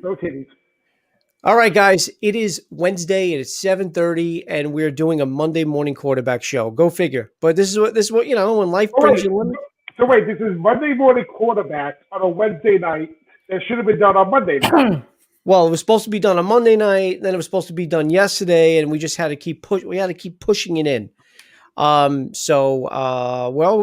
No titties. All right, guys. It is Wednesday. It is 7:30, and we're doing a Monday morning quarterback show. Go figure. But this is what when life Oh brings wait, you lemon. so wait, this is Monday morning quarterback on a Wednesday night that should have been done on Monday night. Well, it was supposed to be done on Monday night. Then it was supposed to be done yesterday, and we just had to keep push. We had to keep pushing it in. Well,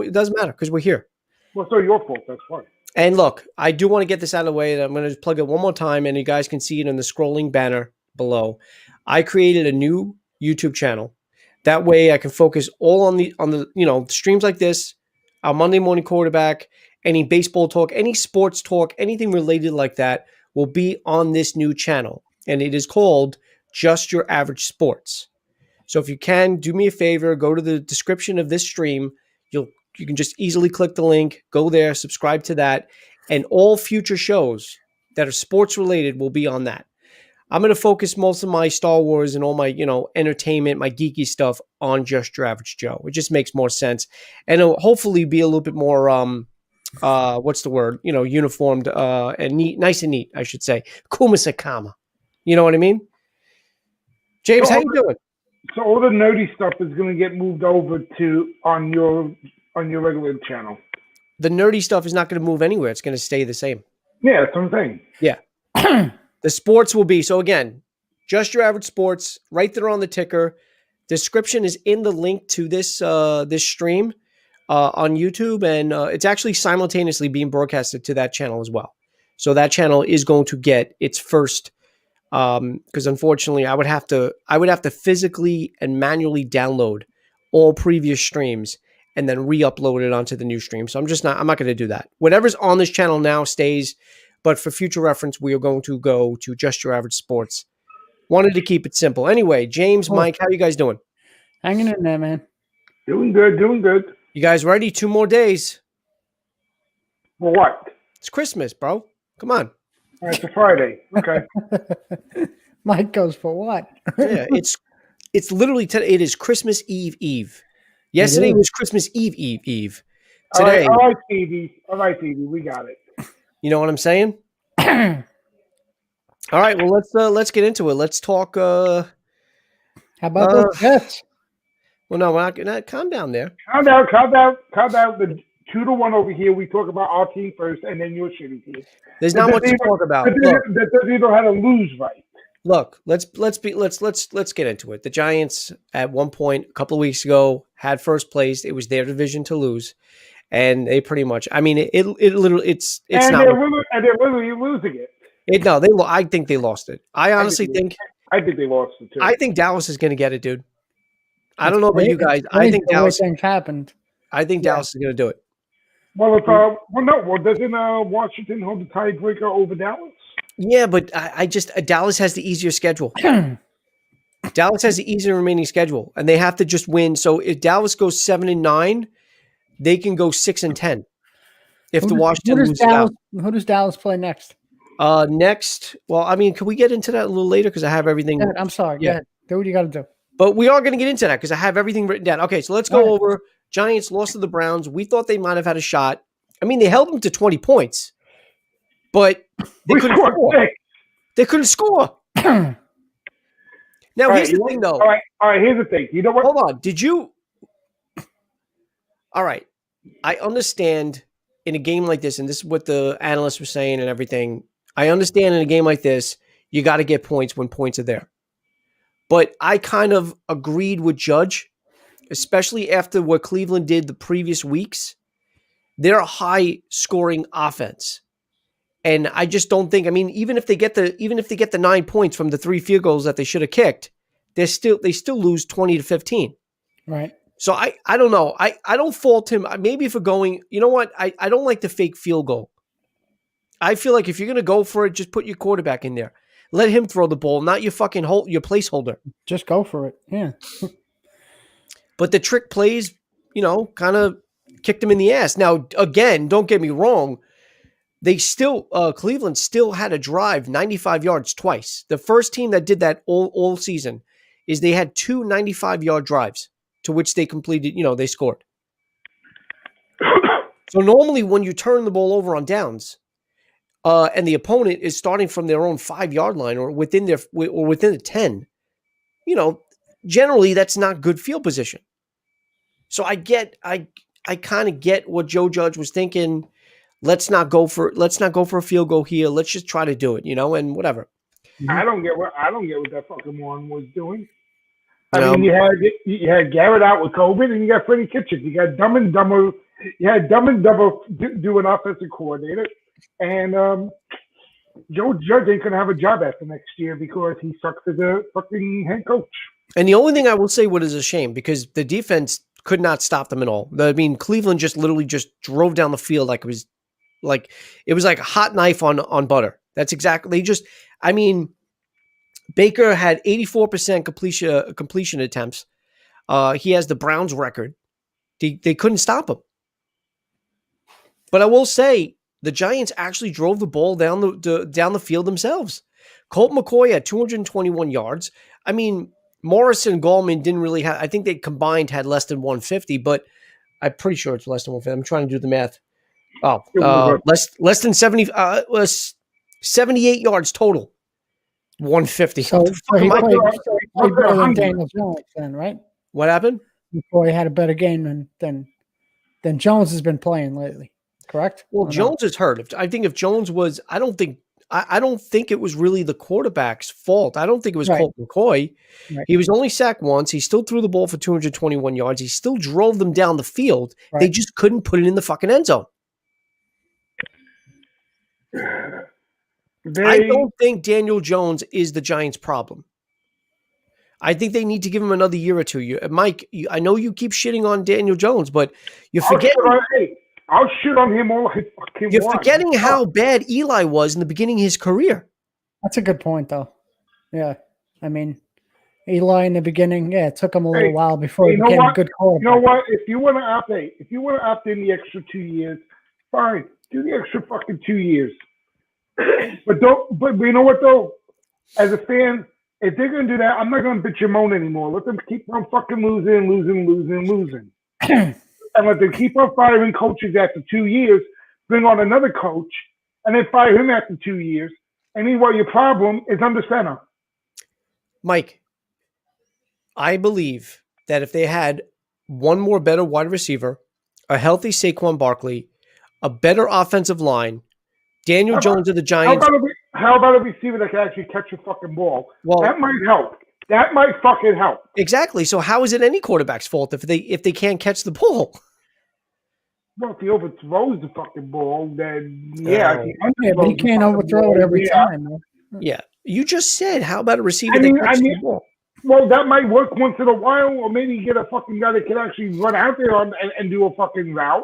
it doesn't matter because we're here. Well, it's not your fault. That's fine. And look, I do want to get this out of the way. I'm going to plug it one more time, and you guys can see it in the scrolling banner below. I created a new YouTube channel. That way, I can focus all on the streams like this, our Monday morning quarterback, any baseball talk, any sports talk, anything related like that will be on this new channel, and it is called Just Your Average Sports. So if you can, do me a favor, go to the description of this stream. You can just easily click the link, go there, subscribe to that, and all future shows that are sports related will be on that. I'm going to focus most of my Star Wars and all my, entertainment, my geeky stuff on Just Your Average Joe. It just makes more sense. And it'll hopefully be a little bit more what's the word? Uniformed and neat, nice and neat, I should say. Kumasakama. You know what I mean? James, So how all, you doing? so all the nerdy stuff is going to get moved over to on your regular channel. The nerdy stuff is not going to move anywhere. It's going to stay the same. Yeah, that's what I'm saying. Yeah. The sports will be, so again, Just Your Average Sports, right there on the ticker. Description is in the link to this stream on YouTube, and it's actually simultaneously being broadcasted to that channel as well. So that channel is going to get its first, because unfortunately, I would have to physically and manually download all previous streams and then re-upload it onto the new stream. So I'm not going to do that. Whatever's on this channel now stays. But for future reference, we are going to go to Just Your Average Sports. Wanted to keep it simple. Anyway, James, Mike, how you guys doing? Hanging in there, man. Doing good, doing good. You guys ready? 2 more days. For what? It's Christmas, bro. Come on. All right, it's a Friday. Okay. Mike goes for what? Yeah, it's literally it is Christmas Eve. Yesterday was Christmas Eve. Today. All right, Stevie. All right, Stevie. We got it. You know what I'm saying? All right, well let's get into it. Let's talk. How about those Jets? Well, no, we're not gonna calm down there. Calm down. The 2-1 over here. We talk about our team first, and then your shitty team. There's not much to talk about. That doesn't even know how to lose right. Look, let's get into it. The Giants at one point a couple of weeks ago had first place. It was their division to lose. And they pretty much, I mean, it literally, it's and not. They're literally losing it. I think they lost it. I honestly think they lost it too. I think Dallas is going to get it, dude. I don't know about you guys. I think Dallas. Things happened. I think Dallas is going to do it. Well, doesn't Washington hold the tiebreaker over Dallas? Yeah, but I just Dallas has the easier schedule. Dallas has the easier remaining schedule, and they have to just win. So if Dallas goes 7-9. They can go 6-10 if the Washington loses out. Who does Dallas play next? Next, well, I mean, can we get into that a little later? Because I have everything. I'm sorry. Yeah. Do what you got to do. But we are going to get into that because I have everything written down. Okay, so let's go over Giants lost to the Browns. We thought they might have had a shot. I mean, they held them to 20 points, but they couldn't score. They couldn't score. Now, here's the thing, though. All right, here's the thing. You know what? Hold on. Did you? All right. I understand in a game like this, and this is what the analysts were saying and everything. I understand in a game like this, you got to get points when points are there. But I kind of agreed with Judge, especially after what Cleveland did the previous weeks. They're a high-scoring offense. And I just don't think, I mean, even if they get the 9 points from the 3 field goals that they should have kicked, they still lose 20-15. Right. So I don't know. I don't fault him. Maybe if we're going, you know what? I don't like the fake field goal. I feel like if you're going to go for it, just put your quarterback in there. Let him throw the ball, not your fucking your placeholder. Just go for it. Yeah. But the trick plays, kind of kicked him in the ass. Now, again, don't get me wrong. They still, Cleveland still had a drive 95 yards twice. The first team that did that all season is they had 2 95-yard drives, to which they completed, they scored. So normally when you turn the ball over on downs, and the opponent is starting from their own 5-yard line or within the 10, generally that's not good field position. So I kind of get what Joe Judge was thinking. Let's not go for a field goal here. Let's just try to do it, and whatever. I don't get what that fucking one was doing. I mean, you had Garrett out with COVID, and you got Freddie Kitchens. You got Dumb and Dumber. You had Dumb and Dumber do an offensive coordinator, and Joe Judge ain't gonna have a job after next year because he sucks as a fucking head coach. And the only thing I will say, what is a shame, because the defense could not stop them at all. I mean, Cleveland just literally just drove down the field like it was like a hot knife on butter. That's exactly. Baker had 84% completion attempts. He has the Browns record. They couldn't stop him. But I will say the Giants actually drove the ball down the field themselves. Colt McCoy had 221 yards. I mean, Morris and Gallman didn't really have. I think they combined had less than 150, but I'm pretty sure it's less than 150. I'm trying to do the math. Less than 70. 78 yards total. 150. So he played better than Daniel Jones then, right? What happened? McCoy had a better game than Jones has been playing lately, correct? Well, Jones is hurt. I think if Jones was, I don't think it was really the quarterback's fault. I don't think it was Colt McCoy. Right. He was only sacked once. He still threw the ball for 221 yards. He still drove them down the field. Right. They just couldn't put it in the fucking end zone. I don't think Daniel Jones is the Giants' problem. I think they need to give him another year or two. Mike, I know you keep shitting on Daniel Jones, but you're forgetting. I'll shit on him all I fucking You're forgetting how bad Eli was in the beginning of his career. That's a good point, though. Yeah. I mean, Eli in the beginning, it took him a little while before he became a good quarterback. You know what? If you want to opt in the extra 2 years, fine. Do the extra fucking 2 years. But you know what, though? As a fan, if they're going to do that, I'm not going to bitch and moan anymore. Let them keep on fucking losing. And let them keep on firing coaches after 2 years, bring on another coach, and then fire him after 2 years. And meanwhile, your problem is under center. Mike, I believe that if they had one more better wide receiver, a healthy Saquon Barkley, a better offensive line, Daniel Jones of the Giants. How about a receiver that can actually catch a fucking ball? Well, that might help. That might fucking help. Exactly. So how is it any quarterback's fault if they can't catch the ball? Well, if he overthrows the fucking ball, then but he can't overthrow it every time. Man. Yeah. You just said, how about a receiver that catches the ball? Well, that might work once in a while, or maybe you get a fucking guy that can actually run out there and do a fucking route.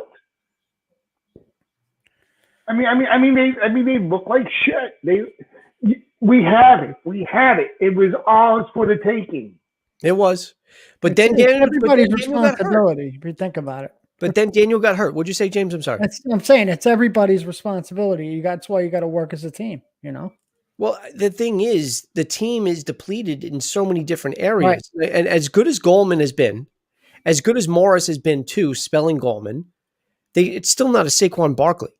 I mean, they look like shit. We had it. It was ours for the taking. It was, but it's everybody's responsibility. If you think about it. But then Daniel got hurt. What'd you say, James? I'm sorry. I'm saying it's everybody's responsibility. That's why you got to work as a team. Well, the thing is, the team is depleted in so many different areas, right. And as good as Gallman has been, as good as Morris has been too, spelling Gallman, it's still not a Saquon Barkley.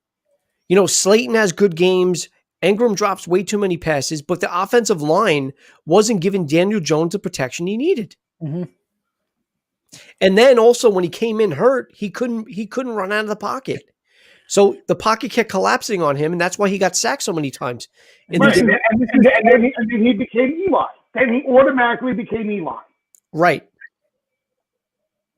Slayton has good games. Ingram drops way too many passes, but the offensive line wasn't giving Daniel Jones the protection he needed. Mm-hmm. And then also when he came in hurt, he couldn't run out of the pocket. So the pocket kept collapsing on him, and that's why he got sacked so many times. And then he became Eli. Then he automatically became Eli. Right.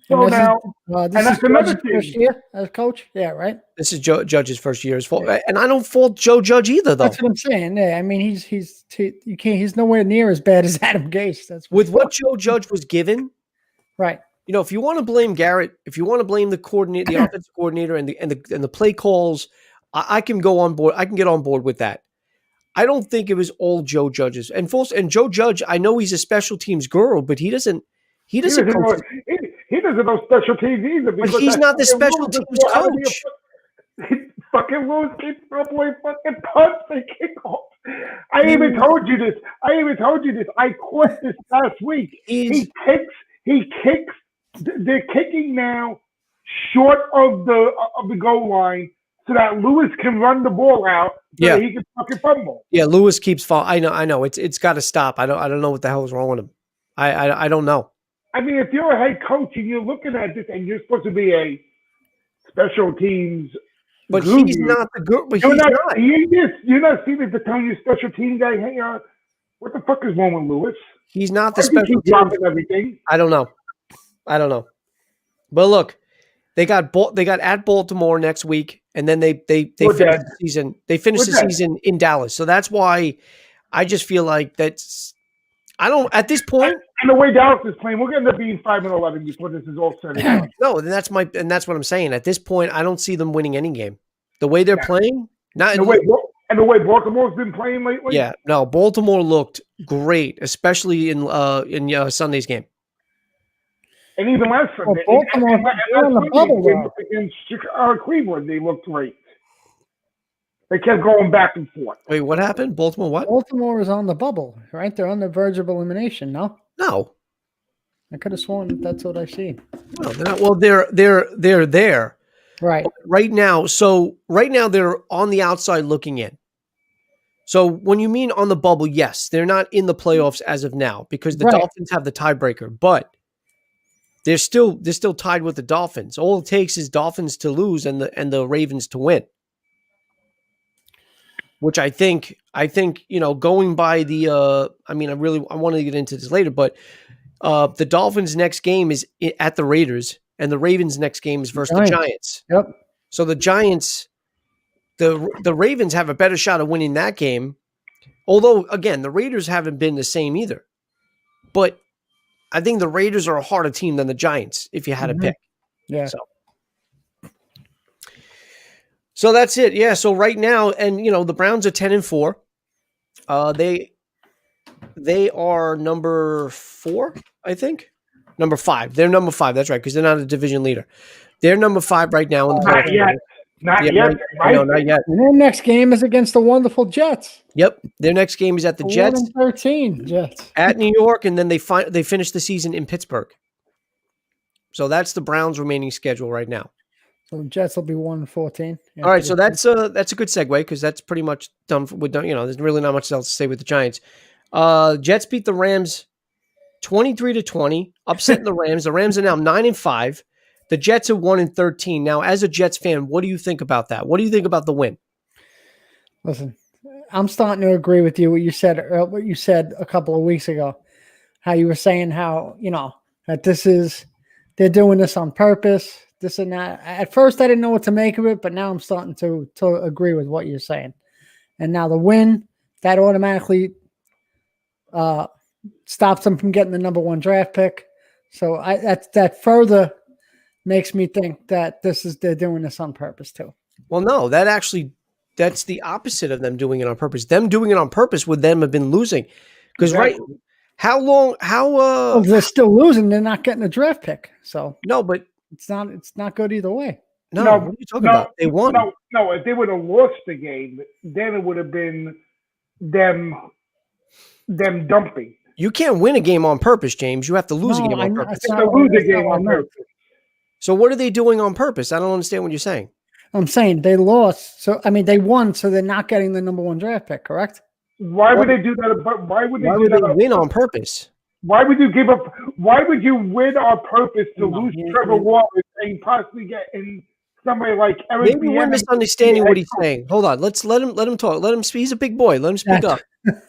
So now, and that's another thing. First year as coach? Yeah, right? This is Judge's first year as fault. And I don't fault Joe Judge either, though. That's what I'm saying. Yeah, I mean, he's nowhere near as bad as Adam Gase. That's what Joe Judge was given. Right. If you want to blame Garrett, if you want to blame the coordinator, the offensive coordinator, and the play calls, I can go on board. I can get on board with that. I don't think it was all Joe Judge's. And Joe Judge, I know he's a special teams guru, but he doesn't He doesn't know special teams either. But he's not the special teams coach. Fucking Rose keeps throwing away fucking punts and kickoffs. I even told you this. I quit this last week. He kicks. They're kicking now short of the goal line so that Lewis can run the ball out so he can fucking fumble. Yeah, Lewis keeps falling. I know. It's got to stop. I don't know what the hell is wrong with him. I don't know. I mean, if you're a head coach and you're looking at this and you're supposed to be a special teams, but guru, he's not the good. But you're he's not. You're not seeing the telling your special team guy, hey, what the fuck is wrong with Lewis? He's not the Why does he special keep team. dropping everything. I don't know. But look, they got at Baltimore next week, and then they finish the season. They finish the season in Dallas. So that's why I just feel like that's. I don't at this point. And the way Dallas is playing, we're going to end up being 5-11 before this is all said and done. No, that's what I'm saying. At this point, I don't see them winning any game. The way they're playing, not the way Baltimore's been playing lately. Yeah, no, Baltimore looked great, especially in Sunday's game. And even last Sunday, Baltimore on the bubble against Cleveland, they looked great. They kept going back and forth. Wait, what happened? Baltimore what? Baltimore is on the bubble, right? They're on the verge of elimination, no? No. I could have sworn that's what I see. No, they're not. Well, they're there. Right. Right now. So right now they're on the outside looking in. So when you mean on the bubble, yes, they're not in the playoffs as of now because the Dolphins have the tiebreaker, but they're still tied with the Dolphins. All it takes is Dolphins to lose and the Ravens to win. Which I think, going by the, I want to get into this later, but the Dolphins' next game is at the Raiders, and the Ravens' next game is versus the Giants. Yep. So the Giants, the Ravens have a better shot of winning that game. Although, again, the Raiders haven't been the same either. But I think the Raiders are a harder team than the Giants, if you had to pick. Yeah. So that's it. Yeah. So right now, and the Browns are 10-4. They are number 4, I think. Number 5. They're number 5. That's right, because they're not a division leader. They're number 5 right now in the playoffs. Not yet. Right? No, not yet. And their next game is against the wonderful Jets. Yep. Their next game is at the Jets. 13 Jets. At New York, and then they finish the season in Pittsburgh. So that's the Browns' remaining schedule right now. So the Jets will be 1-14. All right, so that's a good segue because that's pretty much done. There's really not much else to say with the Giants. Jets beat the Rams 23-20, upsetting the Rams. The Rams are now 9-5. The Jets are 1-13. Now, as a Jets fan, what do you think about that? What do you think about the win? Listen, I'm starting to agree with you. What you said a couple of weeks ago, how you were saying how that they're doing this on purpose. This and that. At first, I didn't know what to make of it, but now I'm starting to agree with what you're saying. And now the win, that automatically stops them from getting the number 1 draft pick. So that further makes me think that they're doing this on purpose too. Well, no, that's the opposite of them doing it on purpose. Them doing it on purpose would them have been losing. Because they're still losing, they're not getting a draft pick. So no, but it's not good either way. No, what are you talking about? They won. No, if they would have lost the game, then it would have been them dumping. You can't win a game on purpose, James. You have to lose a game on purpose. So what are they doing on purpose? I don't understand what you're saying. I'm saying they lost. So they won, so they're not getting the number 1 draft pick, correct? Why would they do that? Why would they win on purpose? Why would you give up? Why would you win on purpose to lose Trevor Wallace and possibly get in somebody like Eric? Maybe we're misunderstanding what he's saying. Hold on, let's let him talk. Let him speak. He's a big boy. Let him speak up.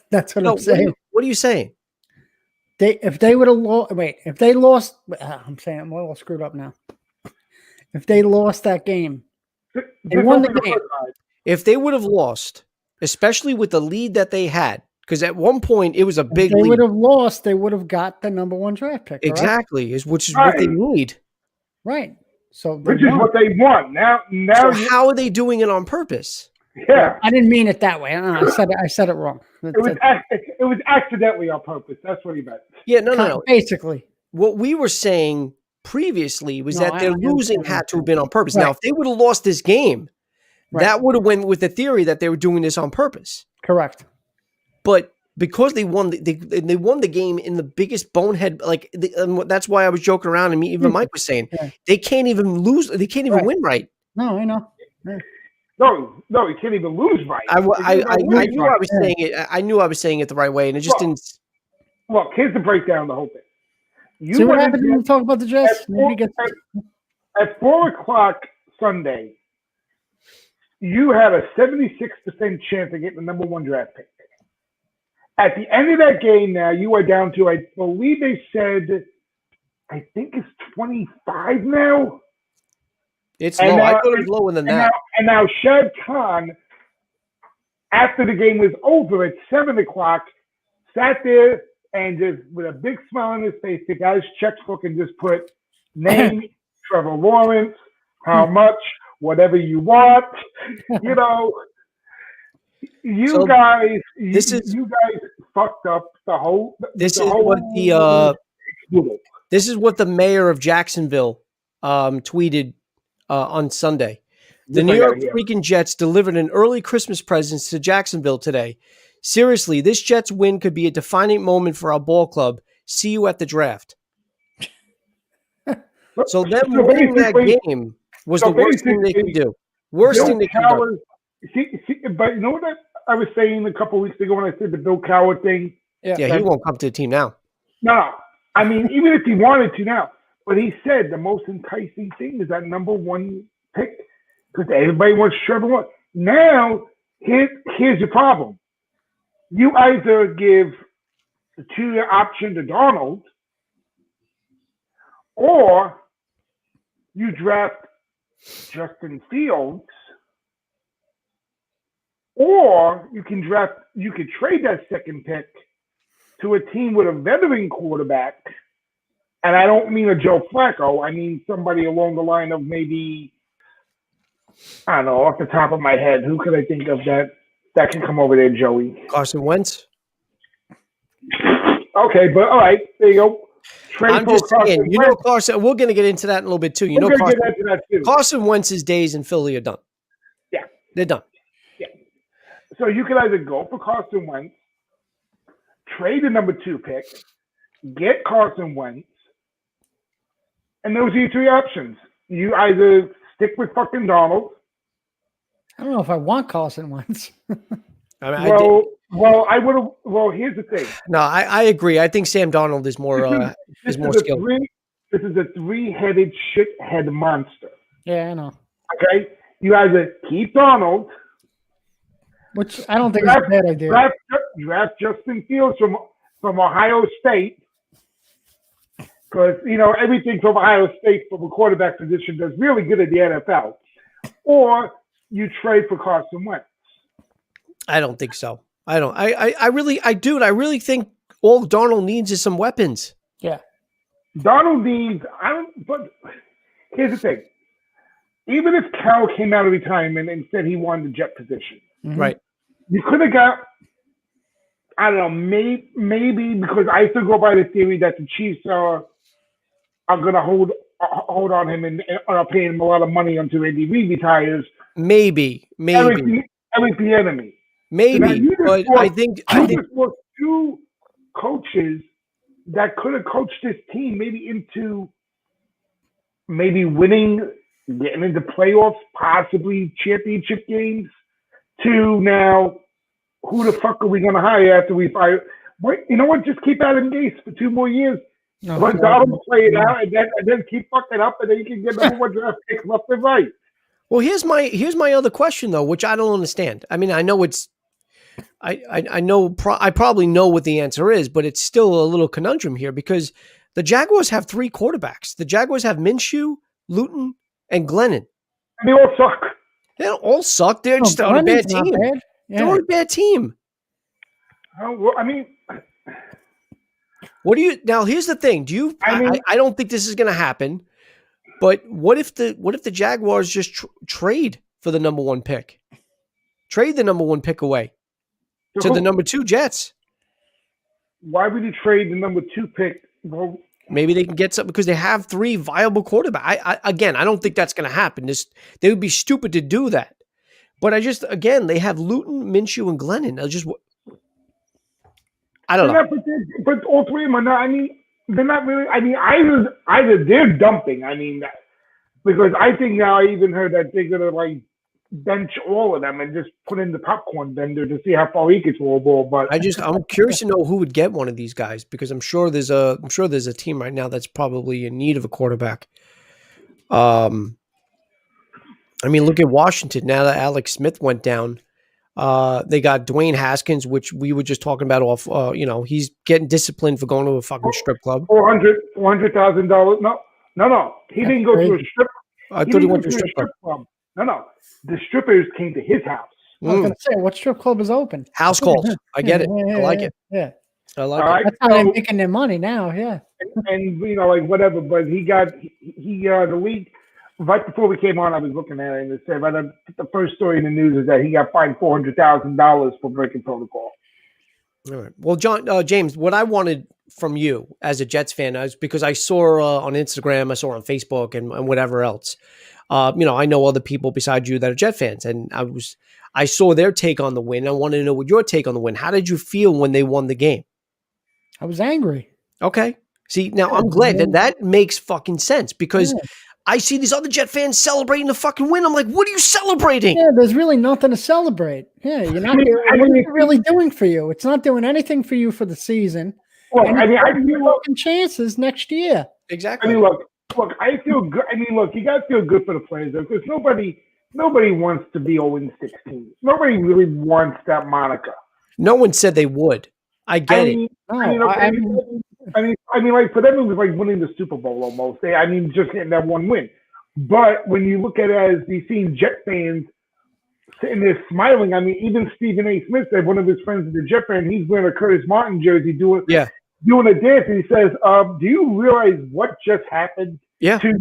That's what I'm saying. What are you saying? If they would have lost, if they lost, I'm saying I'm all screwed up now. If they lost that game, they won the game. If they would have lost, especially with the lead that they had, because at one point it was a big lead. If they would have lost, they would have got the number 1 draft pick. Exactly, which is what they need. Right. So which is what they want. Now so how are they doing it on purpose? Yeah. I didn't mean it that way. I said it wrong. It was accidentally on purpose. That's what he meant. Yeah, no. Basically. What we were saying previously was that their losing had to have been on purpose. Right. Now, if they would have lost this game, that would have went with the theory that they were doing this on purpose. Correct. But because they won, they won the game in the biggest bonehead. That's why I was joking around, and even Mike was saying they can't even lose. They can't even win right. No, I know. Yeah. No, he can't even lose right. I knew I was saying it. I knew I was saying it the right way, and it just didn't. Look, here's the breakdown of the whole thing. See what happened when we talk about the Jets? At 4 o'clock Sunday, you had a 76% chance of getting the number 1 draft pick. At the end of that game now, you are down to, I believe they said, I think it's 25 now. It's low. I thought it was lower than that. And now Shad Khan, after the game was over at 7 o'clock, sat there and just with a big smile on his face, took out his checkbook and just put name, Trevor Lawrence, how much, whatever you want. You know, you guys fucked up the whole. This is what the mayor of Jacksonville tweeted on Sunday. The New York freaking Jets delivered an early Christmas present to Jacksonville today. Seriously, this Jets win could be a defining moment for our ball club. See you at the draft. So them winning that game was the worst thing they could do. Worst thing they could do. But you know what I was saying a couple of weeks ago when I said the Bill Cowher thing? Yeah, he won't come to the team now. No. I mean, even if he wanted to now. But he said the most enticing thing is that number 1 pick because everybody wants Trevor Lawrence. Now, here's your problem. You either give the 2-year option to Donald or you draft Justin Fields or you can trade that second pick to a team with a veteran quarterback. And I don't mean a Joe Flacco. I mean somebody along the line of maybe, I don't know, off the top of my head. Who could I think of that can come over there, Joey? Carson Wentz. Okay, but all right, there you go. I'm just saying, Carson. We're going to get into that in a little bit too. Carson Wentz's days in Philly are done. Yeah, they're done. Yeah. So you can either go for Carson Wentz, trade the number 2 pick, get Carson Wentz, and those are your 3 options. You either stick with fucking Donald. I don't know if I want Carson Wentz. I would have. Well, here's the thing. No, I agree. I think Sam Darnold is more skilled. This is a 3-headed shithead monster. Yeah, I know. Okay, you either keep Donald, which I don't think is a bad idea. Draft Justin Fields from Ohio State, because everything from Ohio State from a quarterback position does really good at the NFL, or you trade for Carson Wentz. I don't think so. I don't. I really think all Darnold needs is some weapons. Yeah. Darnold needs. But here's the thing. Even if Carroll came out of retirement and said he wanted the Jet position, right? You could have got. I don't know. Maybe because I still go by the theory that the Chiefs are going to hold on him and are paying him a lot of money until Andy Reid retires. Maybe. Eric Bieniemy. Maybe, but I think was 2 coaches that could have coached this team maybe into winning, getting into playoffs, possibly championship games. To now, who the fuck are we going to hire after we fire? Wait, you know what? Just keep Adam Gase for 2 more years. Let Donald play it out, and then keep fucking up, and then you can get number 1 draft pick left and right. Well, here's my other question though, which I don't understand. I mean, I know it's. I probably know what the answer is, but it's still a little conundrum here because the Jaguars have 3 quarterbacks. The Jaguars have Minshew, Luton, and Glennon. And they all suck. They don't all suck. They're just on a bad team. Yeah. They're on a bad team. Well, I mean, what do you now? Here's the thing. I don't think this is going to happen. But what if the Jaguars just trade for the number 1 pick? Trade the number 1 pick away to the number 2 Jets. Why would you trade the number 2 pick? Well, maybe they can get something because they have 3 viable quarterbacks. I don't think that's going to happen. They would be stupid to do that. But they have Luton, Minshew, and Glennon. I don't know. But all 3 of them are not. I mean, they're not really. I mean, either they're dumping. I mean, because I think now I even heard that they're gonna bench all of them and just put in the popcorn vendor to see how far he can throw a ball. But I'm curious to know who would get one of these guys because I'm sure there's a team right now that's probably in need of a quarterback. I mean, look at Washington now that Alex Smith went down. They got Dwayne Haskins, which we were just talking about off. He's getting disciplined for going to a fucking strip club. $400,000. No. He didn't go to a strip. I thought he went to a strip club. No. The strippers came to his house. I was going to say, what strip club is open? House calls. I get it. I like it. Yeah. I like it. Right? That's how they're making their money now. Yeah. And whatever. But he the league. Right before we came on, I was looking at it and it said the first story in the news is that he got fined $400,000 for breaking protocol. All right. Well, James, what I wanted from you as a Jets fan is because I saw on Instagram, I saw on Facebook, and whatever else. I know other people besides you that are Jet fans, and I saw their take on the win. I wanted to know what your take on the win. How did you feel when they won the game? I was angry. Okay. See, now I'm glad that makes fucking sense because I see these other Jet fans celebrating the fucking win. I'm like, what are you celebrating? Yeah, there's really nothing to celebrate. Yeah, you're not. What is it really doing for you? It's not doing anything for you for the season. Well, I feel fucking chances next year. Exactly. I mean, look. I feel good. I mean, look. You got to feel good for the players because nobody wants to be 0-16. Nobody really wants that moniker. No one said they would. I get it. I mean, like for them, it was like winning the Super Bowl almost. Just getting that one win. But when you look at it as these same Jet fans sitting there smiling, I mean, even Stephen A. Smith said one of his friends is a Jet fan. He's wearing a Curtis Martin jersey, doing a dance, and he says, "Do you realize what just happened to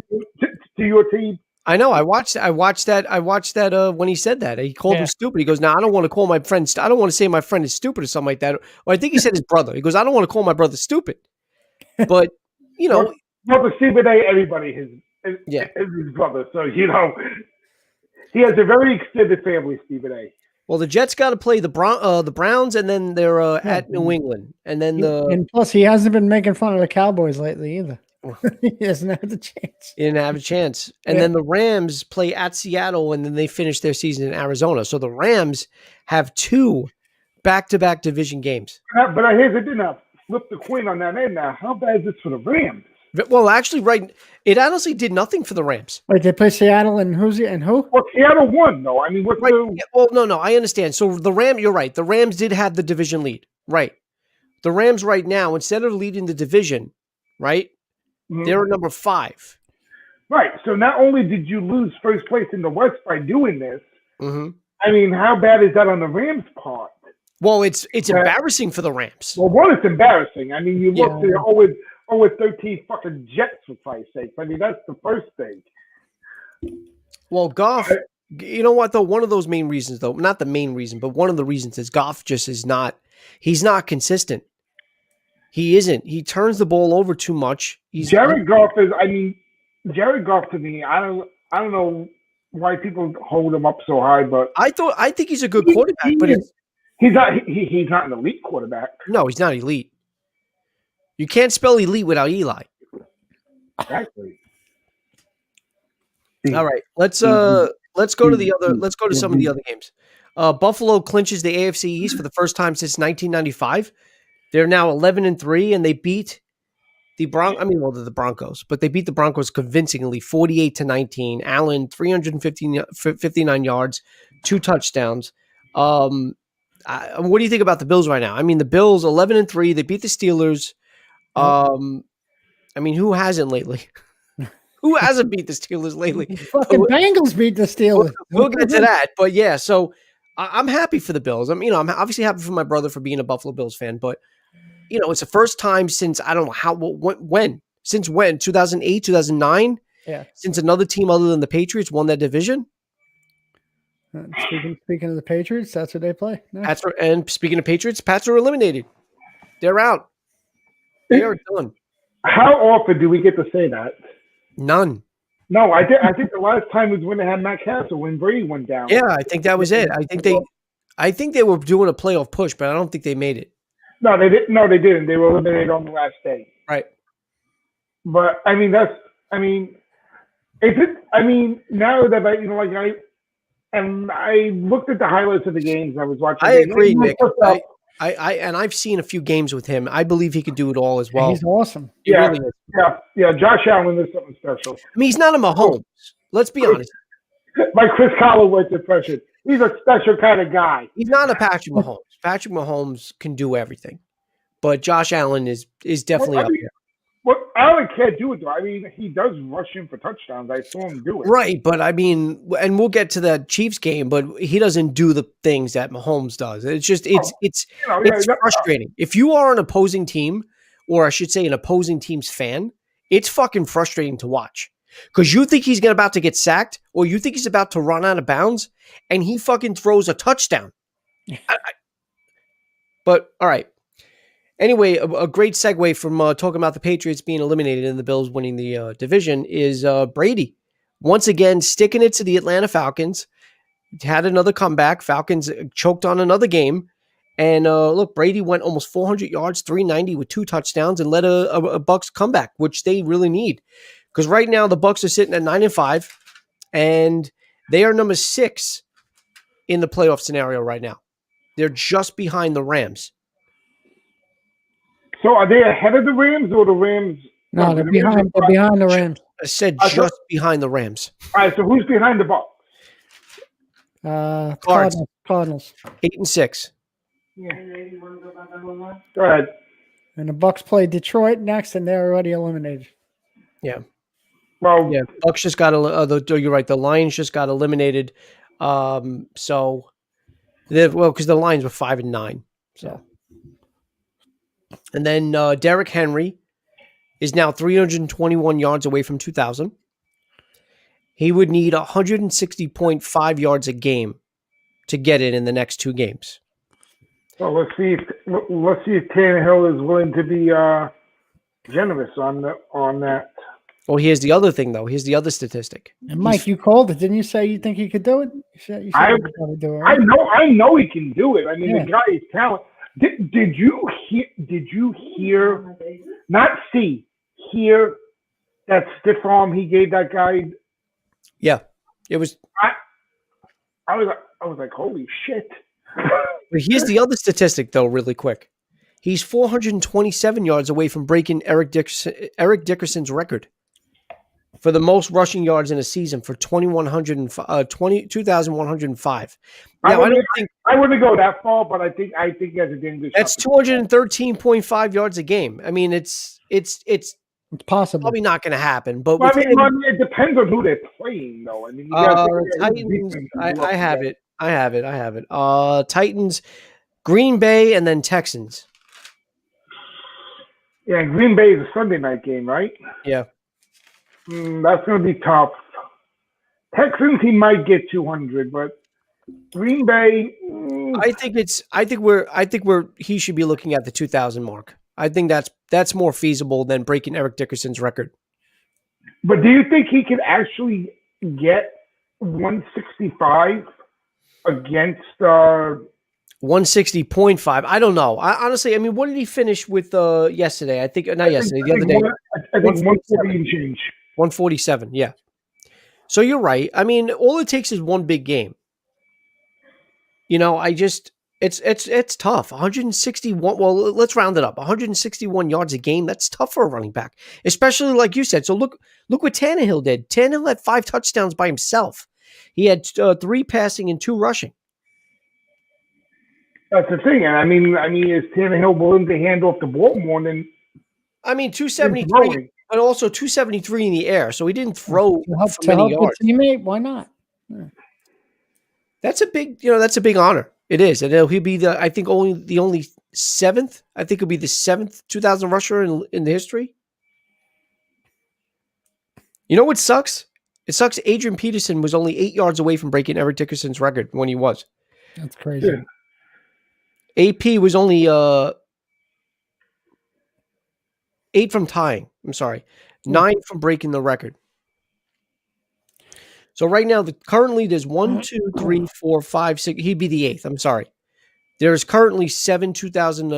your team?" I know. I watched that when he said that. He called him stupid. He goes, "Now I don't want to call my friend. I don't want to say my friend is stupid or something like that." Or I think he said his brother. He goes, "I don't want to call my brother stupid." But well, for Stephen A, everybody is his brother. So he has a very extended family, Stephen A. Well, the Jets got to play the Browns, and then they're at New England, and then and plus he hasn't been making fun of the Cowboys lately either. He hasn't had the chance. He didn't have a chance. And then the Rams play at Seattle, and then they finish their season in Arizona. So the Rams have 2 back-to-back division games. But here's the thing now. Flip the coin on that end now. How bad is this for the Rams? Well, actually, it honestly did nothing for the Rams. Wait, they play Seattle and who? Well, Seattle won, though. I mean, no, I understand. So you're right. The Rams did have the division lead, right? The Rams right now, instead of leading the division, right, they're number 5. Right. So not only did you lose first place in the West by doing this, I mean, how bad is that on the Rams' part? Well, it's embarrassing for the Rams. Well, one, it's embarrassing. I mean, you look, they're always 13 fucking Jets, for Christ's sake. I mean, that's the first thing. Well, Goff, you know what, though? One of those main reasons, though, not the main reason, but one of the reasons is Goff just is not, he's not consistent. He isn't. He turns the ball over too much. Jared Goff to me, I don't know why people hold him up so high, but I think he's a good quarterback, but he's not an elite quarterback. No, he's not elite. You can't spell elite without Eli. Exactly. All right, let's go to the other. Let's go to some of the other games. Buffalo clinches the AFC East for the first time since 1995. They're now 11-3, and they beat the they're the Broncos, but they beat the Broncos convincingly, 48-19. Allen 359 yards, 2 touchdowns. What do you think about the Bills right now? I mean, the Bills 11-3. They beat the Steelers. Who hasn't lately? Who hasn't beat the Steelers lately? Fucking Bengals beat the Steelers. We'll get to that, but yeah. So I'm happy for the Bills. I'm obviously happy for my brother for being a Buffalo Bills fan, but it's the first time since I don't know when 2008, 2009. Yeah. Since another team other than the Patriots won that division. Speaking of the Patriots, that's what they play. Nice. And speaking of Patriots, Pats are eliminated. They're out. They are done. How often do we get to say that? None. No, I think the last time was when they had Matt Castle when Brady went down. Yeah, I think that was it. I think they were doing a playoff push, but I don't think they made it. No, they didn't. No, they didn't. They were eliminated on the last day. Right. But now that And I looked at the highlights of the games. I was watching. I agree, Nick. I, And I've seen a few games with him. I believe he can do it all as well. He's awesome. He really is. Yeah. Josh Allen is something special. I mean, he's not a Mahomes. Let's be honest. My Chris Collowitz impression. He's a special kind of guy. He's not a Patrick Mahomes. Patrick Mahomes can do everything, but Josh Allen is definitely up there. Well, Allen can't do it though. I mean, he does rush in for touchdowns. I saw him do it. Right, but I mean, and we'll get to the Chiefs game, but he doesn't do the things that Mahomes does. It's just it's frustrating. If you are an opposing team, or I should say an opposing team's fan, it's fucking frustrating to watch. Because you think he's about to get sacked, or you think he's about to run out of bounds, and he fucking throws a touchdown. But, all right. Anyway, a great segue from talking about the Patriots being eliminated and the Bills winning the division is Brady. Once again, sticking it to the Atlanta Falcons. Had another comeback. Falcons choked on another game. And look, Brady went almost 400 yards, 390 with 2 touchdowns, and led a Bucs comeback, which they really need. Because right now the Bucs are sitting at 9-5, and they are number 6 in the playoff scenario right now. They're just behind the Rams. So are they ahead of the Rams or the Rams? No, they're behind the Rams. I said just behind the Rams. All right, so who's behind the Bucs? Cardinals. 8-6. Yeah. Go ahead. And the Bucs play Detroit next, and they're already eliminated. Yeah. Well, yeah. Bucs just got you're right. The Lions just got eliminated. Because the Lions were 5-9. So. And then Derrick Henry is now 321 yards away from 2,000. He would need 160.5 yards a game to get it in the next 2 games. Well, let's see if Tannehill is willing to be generous on that. Well, here's the other thing, though. Here's the other statistic. And Mike, you called it, didn't you? Say you think he could do it? You said he could do it. Right? I know he can do it. I mean, the guy is talented. Did you hear? Not see, hear that stiff arm he gave that guy? Yeah, it was. I was like, holy shit. But here's the other statistic, though, really quick. He's 427 yards away from breaking Eric Dickerson's record for the most rushing yards in a season for 2,105. Now, I wouldn't go that far, but I think he has a damn good shot. That's 213.5 yards a game. I mean, it's possible. Probably not going to happen. But it depends on who they're playing, though. I mean, Titans. I have it. Titans, Green Bay, and then Texans. Yeah, Green Bay is a Sunday night game, right? Yeah. That's going to be tough. Texans, he might get 200, but Green Bay. I think he should be looking at the 2,000 mark. I think that's more feasible than breaking Eric Dickerson's record. But do you think he could actually get 165 against 160.5? I don't know. Honestly, I mean, what did he finish with yesterday? The other day. I think 140 and change. 147, yeah. So you're right. I mean, all it takes is one big game. It's tough. 161. Well, let's round it up. 161 yards a game. That's tough for a running back, especially like you said. So look what Tannehill did. Tannehill had 5 touchdowns by himself. He had 3 passing and 2 rushing. That's the thing. And I mean, is Tannehill willing to hand off the ball more than? I mean, 273, but also 273 in the air. So he didn't throw to help yards. Teammate, why not? Yeah. That's a big honor. It is, and he'll be the only 7th. I think he'll be the 7th 2,000 rusher in the history. You know what sucks? It sucks. Adrian Peterson was only 8 yards away from breaking Eric Dickerson's record when he was. That's crazy. Yeah. AP was only 8 from tying. I'm sorry, 9 from breaking the record. So right now, currently there's 1, 2, 3, 4, 5, 6. He'd be the 8th. I'm sorry. There's currently 7 2,000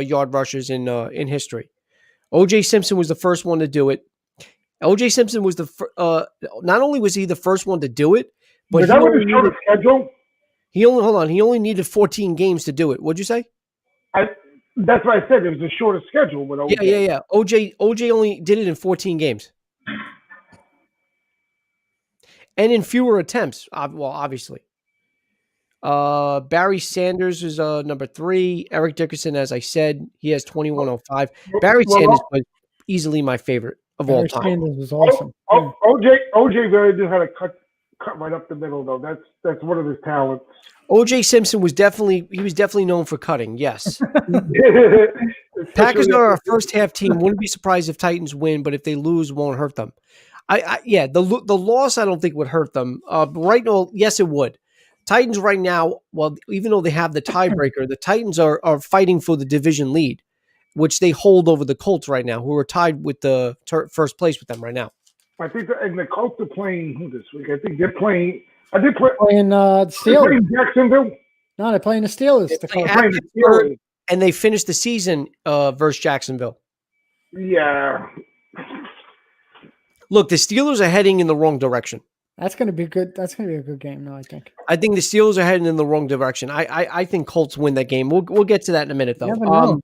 yard rushers in history. O.J. Simpson was the first one to do it. O.J. Simpson was not only was he the first one to do it, But Is that what the shortest schedule? he only needed 14 games to do it. What'd you say? That's what I said. It was a shorter schedule with OJ. Yeah. OJ only did it in 14 games. And in fewer attempts, well, obviously. Barry Sanders is number 3. Eric Dickerson, as I said, he has 2105. Barry Sanders was easily my favorite of all time. Barry Sanders was awesome. OJ really just had a cut right up the middle, though. That's one of his talents. OJ Simpson was definitely known for cutting. Yes. Packers are our first half team. Wouldn't be surprised if Titans win, but if they lose, won't hurt them. The loss I don't think would hurt them. Right now, yes, it would. Titans right now, well, even though they have the tiebreaker, the Titans are fighting for the division lead, which they hold over the Colts right now, who are tied with the first place with them right now. I think the Colts are playing who this week? I think they're playing. Are they playing Steelers? Jacksonville? No, they're playing the Steelers. And they finished the season versus Jacksonville. Yeah. Look, the Steelers are heading in the wrong direction. That's going to be good. That's going to be a good game, though, I think. I think the Steelers are heading in the wrong direction. I think Colts win that game. We'll get to that in a minute, though.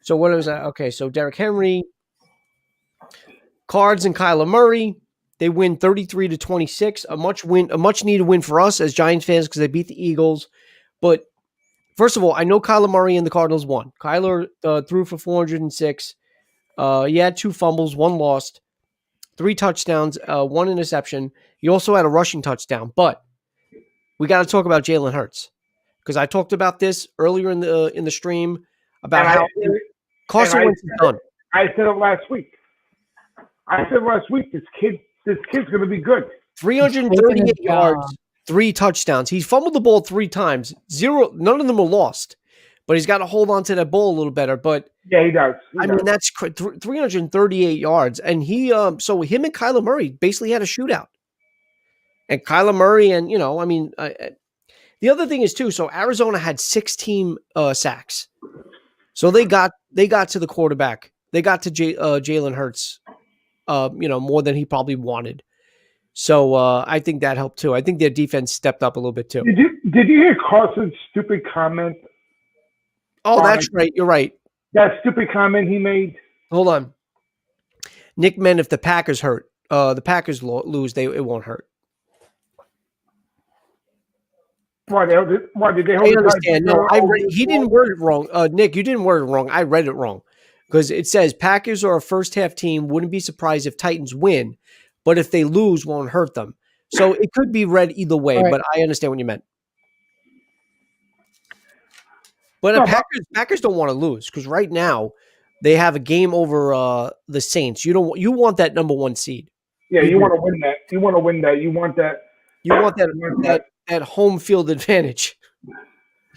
So what was that? Okay, so Derrick Henry, Cards, and Kyler Murray. They win 33-26. A much needed win for us as Giants fans because they beat the Eagles. But first of all, I know Kyler Murray and the Cardinals won. Kyler threw for 406. He had 2 fumbles, 1 lost, 3 touchdowns, 1 interception. He also had a rushing touchdown. But we got to talk about Jalen Hurts because I talked about this earlier in the stream about how Carson Wentz is done. I said it last week. This kid's going to be good. 338 yards, 3 touchdowns. He fumbled the ball 3 times. None of them were lost. But he's got to hold on to that ball a little better. But yeah, he does. I mean, that's 338 yards. And so him and Kyler Murray basically had a shootout. And Kyler Murray and, the other thing is too, so Arizona had 6 team sacks. So they got to the quarterback. They got to Jalen Hurts, more than he probably wanted. So I think that helped too. I think their defense stepped up a little bit too. Did you hear Carson's stupid comment? Oh, that's right. You're right. That stupid comment he made. Hold on. Nick meant if the Packers the Packers lose, it won't hurt. Why did they hold I understand. No, he didn't word it wrong. Nick, you didn't word it wrong. I read it wrong. Because it says Packers are a first half team. Wouldn't be surprised if Titans win, but if they lose, won't hurt them. So it could be read either way, right. But I understand what you meant. But Packers don't want to lose because right now they have a game over the Saints. You want that number 1 seed. Yeah, you want to win that. You want to win that. You want that. You want that home field advantage.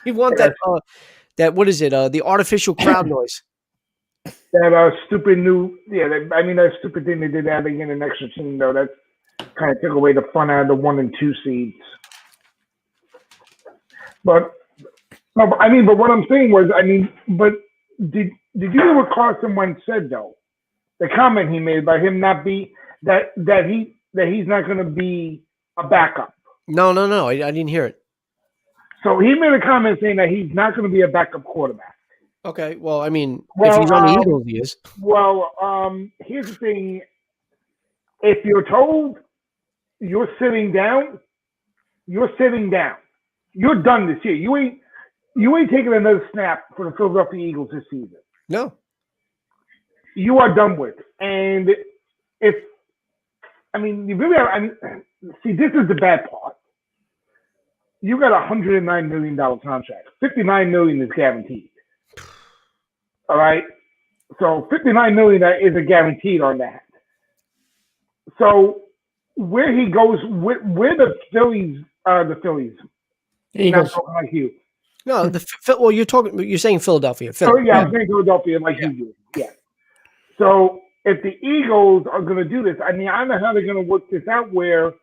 You want that what is it? The artificial crowd noise. That stupid that stupid thing they did adding in an extra team though. That kind of took away the fun out of the 1 and 2 seeds. But what I'm saying was, but did you hear what Carson Wentz said though? The comment he made by him not be that he's not going to be a backup. No, I didn't hear it. So he made a comment saying that he's not going to be a backup quarterback. Okay, well, if he's on the Eagles, he is. Well, here's the thing. If you're told you're sitting down, you're sitting down. You're done this year. You ain't taking another snap for the Philadelphia Eagles this season. No. You are done with. And you really are. See, this is the bad part. You got a $109 million contract. $59 million is guaranteed. All right. So $59 million is a guaranteed on that. So where he goes, where the Phillies are the Phillies. Eagles. Not talking like you. No, you're saying Philadelphia. Oh yeah, I'm saying Philadelphia like you do. Yeah. So if the Eagles are going to do this, I don't know how they're going to work this out. Where is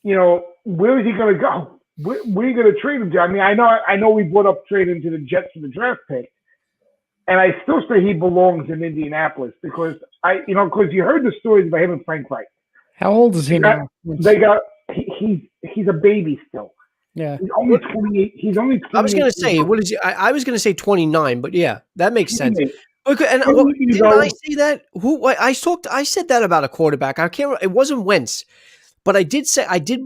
he going to go? Where are you going to trade him to? I know we brought up trading to the Jets for the draft pick, and I still say he belongs in Indianapolis because you heard the stories about him and Frank Wright. How old is he now? They got he's a baby still. Yeah. He's only 28. He's only 28. I was going to say, what is he? I was going to say 29, but yeah, that makes sense. 28. Okay, and 28 years didn't I old. say that? I said that about a quarterback. I can't. It wasn't Wentz, but I did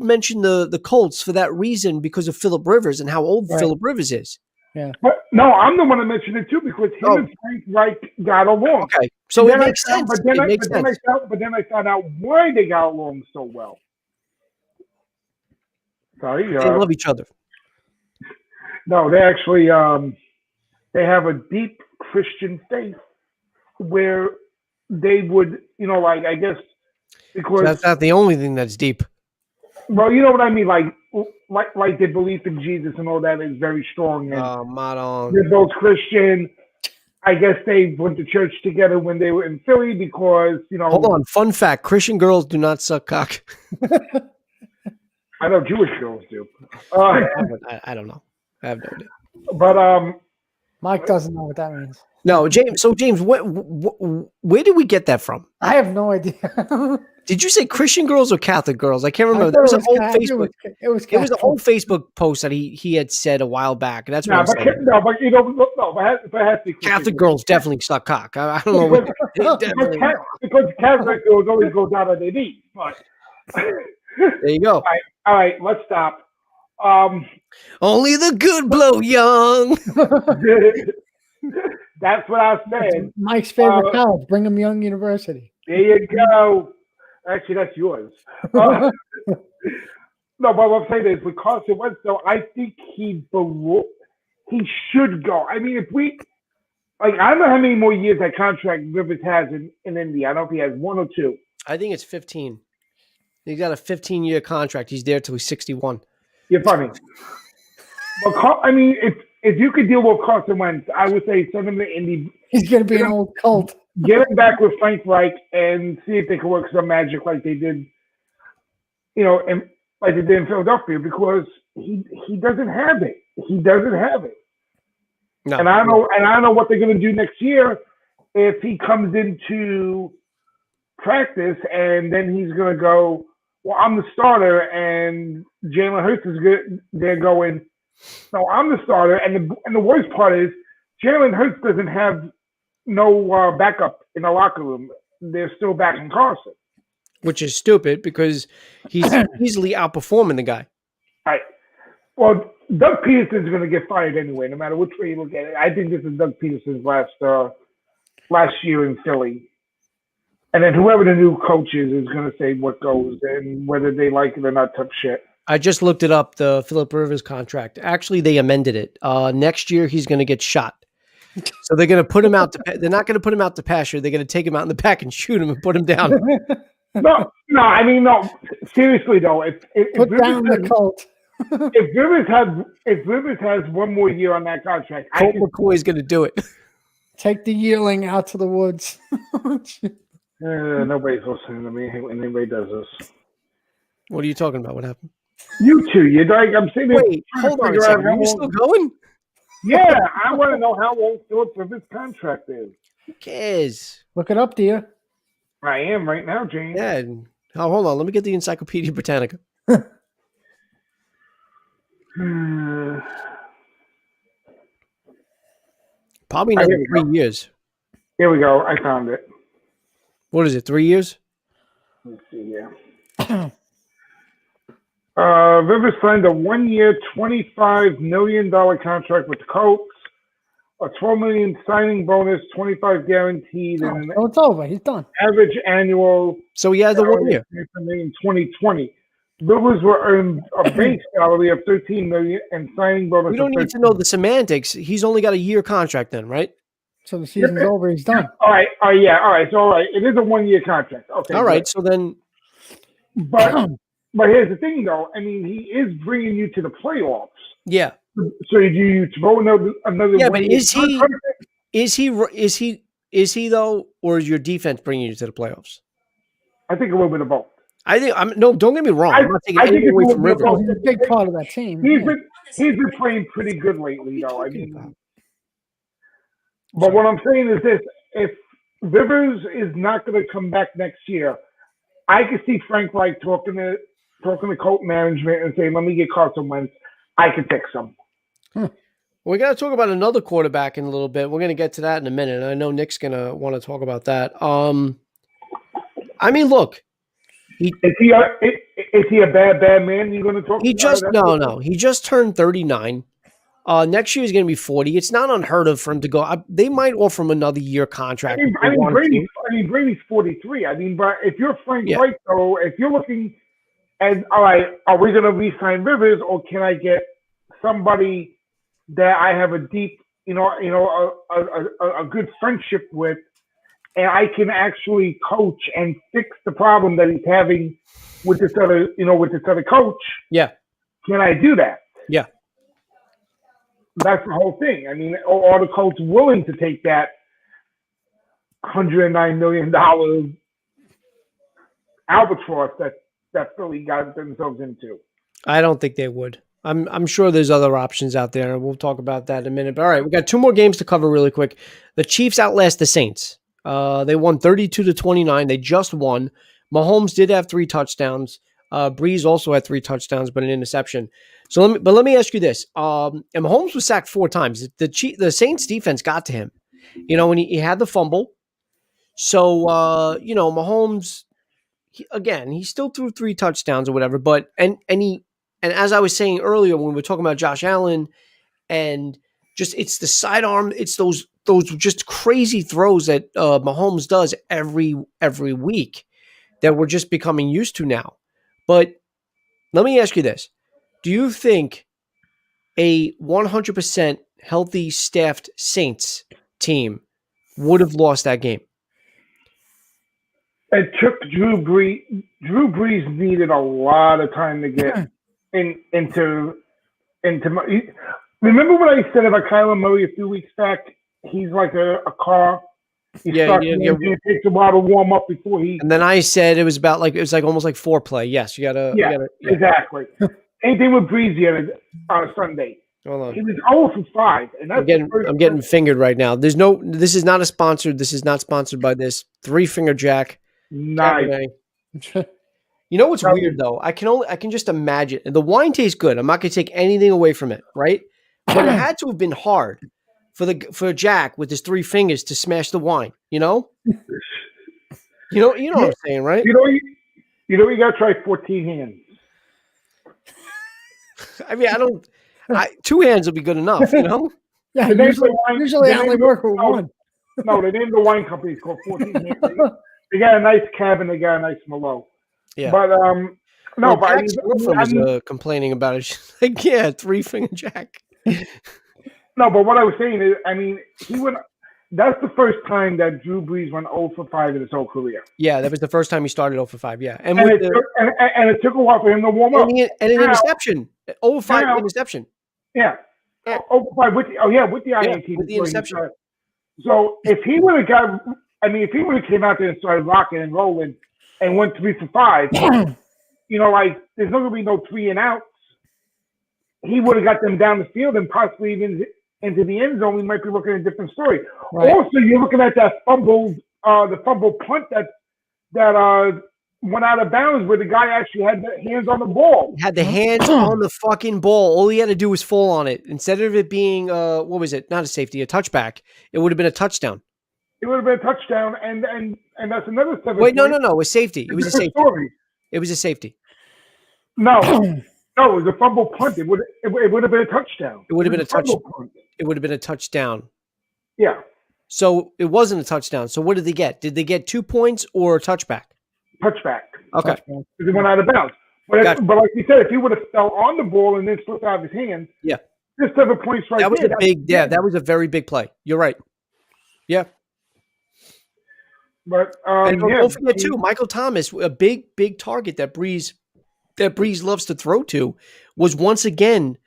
mention the Colts for that reason because of Phillip Rivers and how old Right. Phillip Rivers is. Yeah. But no, I'm the one that mentioned it too because him and Frank Reich got along. Okay, so And it then makes sense. But then, It makes sense. I found out why they got along so well. Sorry, They love each other. no, they actually they have a deep Christian faith where they would, like I guess because That's not the only thing that's deep. well, you know what I mean, like their belief in Jesus and all that is very strong. And Madon. they're both Christian. I guess they went to church together when they were in Philly because Hold on. Fun fact: Christian girls do not suck cock. I know Jewish girls do. I don't know. I have no idea. But Mike doesn't know what that means. No, James. So James, where did we get that from? I have no idea. Did you say Christian girls or Catholic girls? I can't I remember. thought There was it an old Catholic. Facebook. It was It was an old Facebook post that he had said a while back. That's what I'm saying. but if I have to be Catholic girls definitely suck cock. I don't know. What, because Catholic girls always go down on their knees. But there you go. all right, let's stop. Only the good blow young. That's what I was saying. Mike's favorite college, Brigham Young University. There you go. Actually, that's yours. No, but what I'm saying is with Carson Wentz, though, I think he should go. I mean, I don't know how many more years that contract Rivers has in Indy. I don't know if he has 1 or 2. I think it's 15. He's got a 15-year contract. He's there till he's 61. You're funny. But I mean, if you could deal with Carson Wentz, I would say send him to Indy. He's going to be an old cult. Get him back with Frank Reich and see if they can work some magic like they did, and like they did in Philadelphia because he doesn't have it. He doesn't have it. No. And I don't know what they're going to do next year if he comes into practice and then he's going to go, well, I'm the starter, and Jalen Hurts is good. They're going, no, I'm the starter. And the worst part is Jalen Hurts doesn't have no backup in the locker room. They're still backing Carson. Which is stupid because he's easily outperforming the guy. Right. Well, Doug Peterson's going to get fired anyway, no matter which way you look at it. I think this is Doug Peterson's last year in Philly. And then whoever the new coach is going to say what goes and whether they like it or not, tough shit. I just looked it up, the Phillip Rivers contract. Actually, they amended it. Next year, he's going to get shot. So they're going to put him out. They're not going to put him out to pasture. They're going to take him out in the back and shoot him and put him down. No. I mean, no. Seriously though, if Put down the cult. if Rivers has one more year on that contract, Colt McCoy's going to do it. Take the yearling out to the woods. Nobody's listening to me when anybody does this. What are you talking about? What happened? You two, you're like, I'm saying. Wait, hold on a second. Are you still going? Yeah, I want to know how long Phillip Rivers' contract is. Who cares? Look it up, dear. I am right now, James. Yeah. Oh, hold on. Let me get the Encyclopedia Britannica. Probably another 3 years. Here we go. I found it. What is it? 3 years? Let's see here. Rivers signed a 1-year, $25 million contract with the Colts, a $12 million signing bonus, $25 guaranteed, and So it's over. He's done. average annual. So he has the 1 year. In 2020. Rivers will earn a base salary of $13 million and signing bonus. We don't need to know the semantics. He's only got a year contract then, right? So the season's over. He's done. All right. All right. So all right. It is a 1-year contract. Okay. All right. Good. So then, But here's the thing, though. I mean, he is bringing you to the playoffs. yeah. So do you throw another? Yeah, but is he though, or is your defense bringing you to the playoffs? I think a little bit of both. I think don't get me wrong. I'm not taking anything away from Rivers. He's a big part of that team. He's been playing pretty good lately, though. I mean, but what I'm saying is this: if Rivers is not going to come back next year, I could see Frank Reich talking to talking to Colt management and saying, "Let me get Carson Wentz. I can fix him." We got to talk about another quarterback in a little bit. We're going to get to that in a minute. I know Nick's going to want to talk about that. I mean, look. Is he a bad man? You're going to talk? He just no. He just turned 39. Next year he's going to be 40. It's not unheard of for him to go. They might offer him another year contract. Brady's 43. I mean, but if you're Frank Reich, though, if you're looking at, all right, are we going to re-sign Rivers, or can I get somebody that I have a deep, a good friendship with, and I can actually coach and fix the problem that he's having with this other coach? Yeah. Can I do that? Yeah. That's the whole thing. I mean, are the Colts willing to take that $109 million albatross that Philly got themselves into? I don't think they would. I'm sure there's other options out there, and we'll talk about that in a minute. But all right, we got 2 more games to cover really quick. The Chiefs outlast the Saints. They won 32-29. They just won. Mahomes did have 3 touchdowns. Breeze also had 3 touchdowns, but an interception. So let me ask you this. And Mahomes was sacked 4 times. The Saints defense got to him. When he had the fumble. So Mahomes, he still threw 3 touchdowns or whatever. But and as I was saying earlier when we were talking about Josh Allen, and just it's the sidearm, it's those just crazy throws that Mahomes does every week that we're just becoming used to now. But let me ask you this. Do you think a 100% healthy, staffed Saints team would have lost that game? It took Drew Brees. Drew Brees needed a lot of time to get into. Remember what I said about Kyler Murray a few weeks back? He's like a car. It takes a while to warm up before he. And then I said it was almost like foreplay. Yes, you gotta. Exactly. Anything with Breezy on Sunday. Hold on. He was 0 for 5, and that's I'm getting fingered right now. This is not a sponsored. This is not sponsored by this 3-finger jack. Nice. You know what's weird though? I can just imagine. And the wine tastes good. I'm not gonna take anything away from it, right? But it had to have been hard for Jack with his 3 fingers to smash the wine. You know what I'm saying, right? You gotta try 14 hands. I mean, 2 hands will be good enough, Yeah, usually I only work with 1. No, the name of the wine company is called 14 Hands. They got a nice cabin. They got a nice Merlot. Yeah. But Jack's girlfriend was complaining about it. She's like, yeah, 3-finger Jack. No, but what I was saying is, I mean, that's the first time that Drew Brees went 0 for 5 in his whole career. Yeah, that was the first time he started 0 for 5. Yeah, and it took a while for him to warm up. And an interception, 0 for 5 interception. Yeah, 0 for 5 with the INT with the interception. So if he would have came out there and started rocking and rolling and went 3 for 5, there's not going to be no 3 and outs. He would have got them down the field and possibly even into the end zone. We might be looking at a different story. Right. Also, you're looking at that the fumble punt that went out of bounds where the guy actually had the hands on the ball. He had the hands on the fucking ball. All he had to do was fall on it. Instead of it being, what was it? Not a safety, a touchback. It would have been a touchdown. It would have been a touchdown, and that's another 7. Wait, no. It was safety. It was a safety. Story. It was a safety. No, it was a fumble punt. It would have been a touchdown. It would have been a touchdown. It would have been a touchdown. Yeah. So it wasn't a touchdown. So what did they get? Did they get 2 points or a touchback? Touchback. Okay. Because it went out of bounds. But like you said, if he would have fell on the ball and then slipped out of his hands, just 7 points right there. That was a very big play. You're right. Yeah. But don't forget too, Michael Thomas, a big target that Breeze loves to throw to, was once again.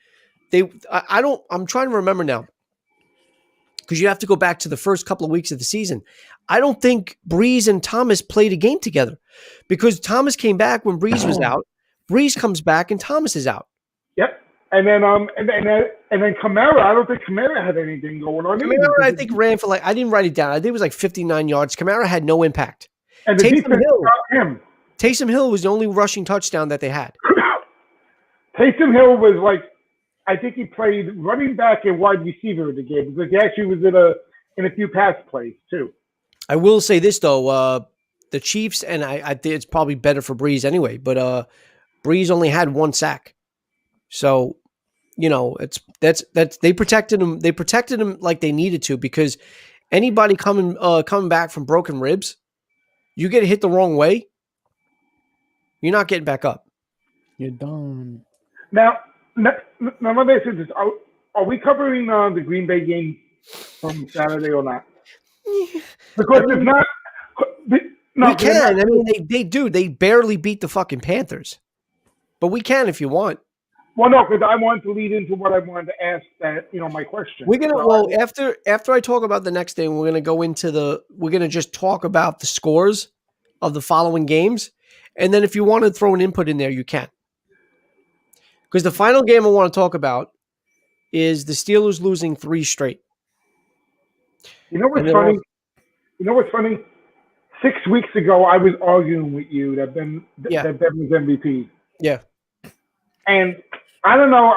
I'm trying to remember now, because you have to go back to the first couple of weeks of the season. I don't think Breeze and Thomas played a game together, because Thomas came back when Breeze was out. Breeze comes back and Thomas is out. Yep. And then Kamara, I don't think Kamara had anything going on. Kamara, I think, ran for I didn't write it down. I think it was 59 yards. Kamara had no impact. And the defense got him. Taysom Hill was the only rushing touchdown that they had. Taysom Hill was like, I think he played running back and wide receiver in the game because he actually was in a few pass plays too. I will say this though, the Chiefs, and I think it's probably better for Breeze anyway, but Breeze only had 1 sack. So, that's they protected him. They protected him like they needed to, because anybody coming back from broken ribs, you get hit the wrong way, you're not getting back up. You're done. Now let me ask you this: Are we covering the Green Bay game from Saturday or not? Because if not, we can. I mean, they do. They barely beat the fucking Panthers, but we can if you want. Well, no, because I wanted to lead into what I wanted to ask. My question. We're gonna after I talk about the next thing, we're gonna go into we're gonna just talk about the scores of the following games, and then if you want to throw an input in there, you can. Because the final game I want to talk about is the Steelers losing 3 straight. You know what's funny? 6 weeks ago, I was arguing with you that Ben was MVP. Yeah. And I don't know.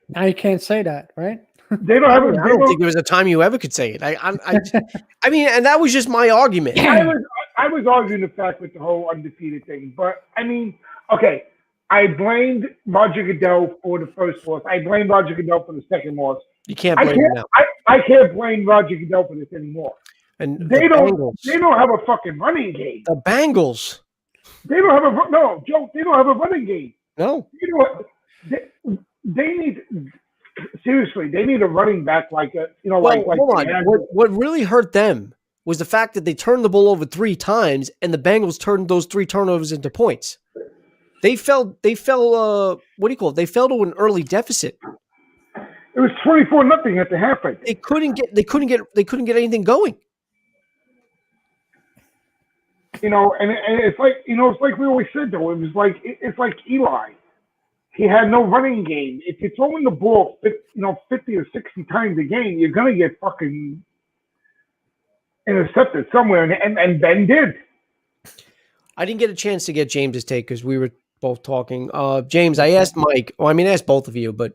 Now you can't say that, right? They don't have. I don't think there was a time you ever could say it. I mean, and that was just my argument. I was arguing the fact with the whole undefeated thing, but I mean, okay. I blamed Roger Goodell for the first loss. I blame Roger Goodell for the second loss. You can't blame him now. I can't blame Roger Goodell for this anymore. And they don't have a fucking running game. The Bengals. They don't have Joe. They don't have a running game. No. You know what? They need seriously. They need a running back like a like. Hold on. What really hurt them was the fact that they turned the ball over 3 times, and the Bengals turned those 3 turnovers into points. They fell. What do you call it? They fell to an early deficit. It was 24-0 at the half. They couldn't get anything going. And it's like it's like we always said though. It was like it's like Eli. He had no running game. If you're throwing the ball 50 or 60 times a game, you're gonna get fucking intercepted somewhere. And Ben did. I didn't get a chance to get James's take because we were both talking. James, I asked Mike. I asked both of you, but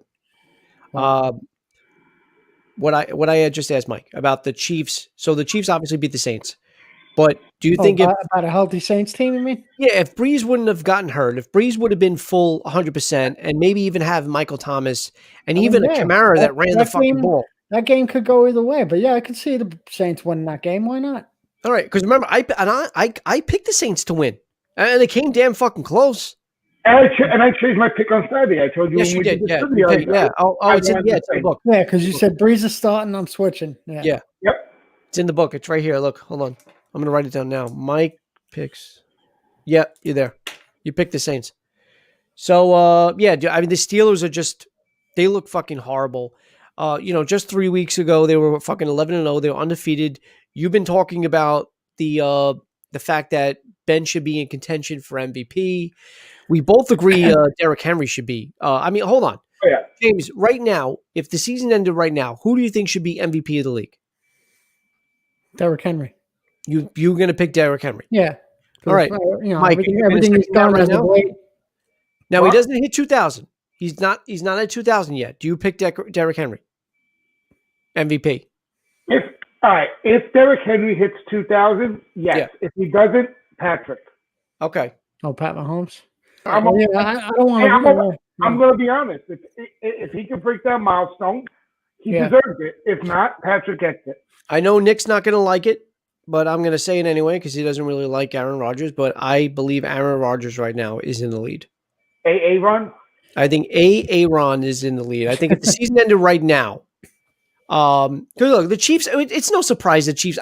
what I had just asked Mike about the Chiefs. So the Chiefs obviously beat the Saints, but do you think about a healthy Saints team? You mean? Yeah, if Breeze wouldn't have gotten hurt, if Breeze would have been full 100%, and maybe even have Michael Thomas and a Kamara that ran the fucking ball, that game could go either way. But yeah, I could see the Saints winning that game. Why not? All right, because remember, I picked the Saints to win, and they came damn fucking close. And I changed my pick on Saturday. I told you. Yes, you did. Yeah. It's in the book. Yeah, because you said Breeze is starting. I'm switching. Yeah. Yep. It's in the book. It's right here. Look, hold on. I'm gonna write it down now. Mike picks. Yeah, you're there. You picked the Saints. So the Steelers are they look fucking horrible. Just 3 weeks ago they were fucking 11-0. They were undefeated. You've been talking about the fact that Ben should be in contention for MVP. We both agree Derrick Henry should be. Hold on. Oh, yeah. James, right now, if the season ended right now, who do you think should be MVP of the league? Derrick Henry. You're going to pick Derrick Henry? Yeah. All right. Mike, everything he's done right now. Now, he doesn't hit 2,000. He's not at 2,000 yet. Do you pick Derrick Henry? MVP? If Derrick Henry hits 2,000, yes. Yeah. If he doesn't, Patrick. Okay. Oh, Pat Mahomes. I don't want to. I'm going to be honest. If he can break that milestone, he deserves it. If not, Patrick gets it. I know Nick's not going to like it, but I'm going to say it anyway because he doesn't really like Aaron Rodgers. But I believe Aaron Rodgers right now is in the lead. Aaron? I think Aaron is in the lead. I think if the season ended right now, look, the Chiefs. It's no surprise the Chiefs.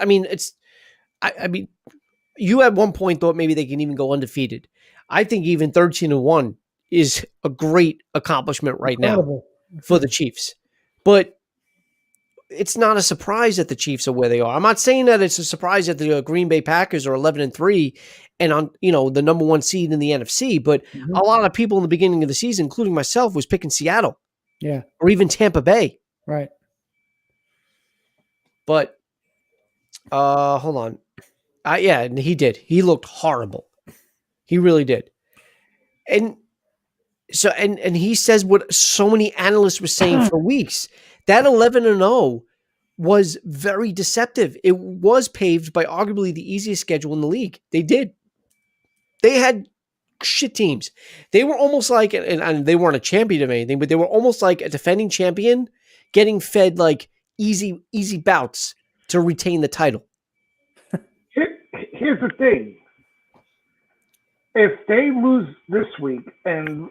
You at one point thought maybe they can even go undefeated. I think even 13-1 is a great accomplishment right now for the Chiefs. But it's not a surprise that the Chiefs are where they are. I'm not saying that it's a surprise that the Green Bay Packers are 11-3 and on the number 1 seed in the NFC. But a lot of people in the beginning of the season, including myself, was picking Seattle, or even Tampa Bay, right? But hold on, and he did. He looked horrible. He really did. And so, and he says what so many analysts were saying for weeks. That 11-0 was very deceptive. It was paved by arguably the easiest schedule in the league. They had shit teams. They were almost like, and they weren't a champion of anything, but they were almost like a defending champion getting fed like easy bouts to retain the title. Here's the thing. If they lose this week, and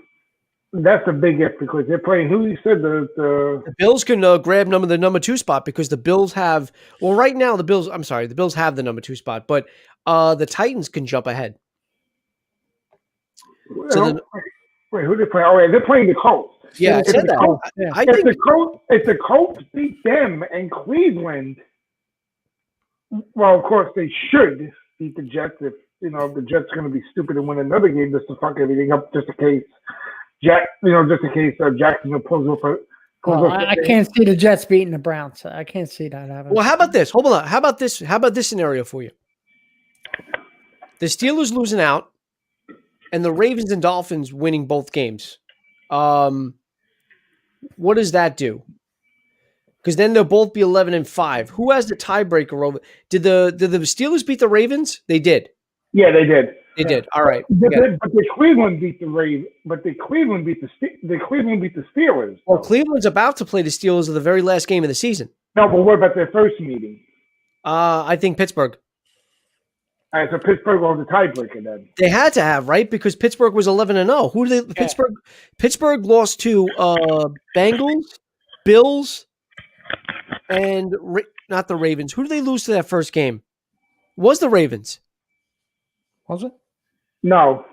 that's a big if because they're playing who you said the Bills can grab the number 2 spot because the Bills have, well, right now the Bills have the number 2 spot, but the Titans can jump ahead. So wait, who they play? Oh, yeah, they're playing the Colts. Yeah, I said that. Colts, I think if the Colts beat them and Cleveland, well, of course they should beat the Jets. If the Jets are going to be stupid and win another game just to fuck everything up, just in case Jacksonville pulls up. I can't see the Jets beating the Browns. I can't see that happening. Well, how about this? Hold on. How about this scenario for you? The Steelers losing out, and the Ravens and Dolphins winning both games. What does that do? Because then they'll both be 11-5. Who has the tiebreaker over? Did the Steelers beat the Ravens? They did. Yeah, they did. They did. All right. But the Cleveland beat the Ravens. But the Cleveland beat the Steelers. Well, Cleveland's about to play the Steelers of the very last game of the season. No, but what about their first meeting? I think Pittsburgh. All right, so Pittsburgh will have the tiebreaker then. They had to have, right? Because Pittsburgh was 11-0. Who did they? Yeah. Pittsburgh lost to Bengals, Bills, and not the Ravens. Who did they lose to that first game? Was the Ravens? Was it? No.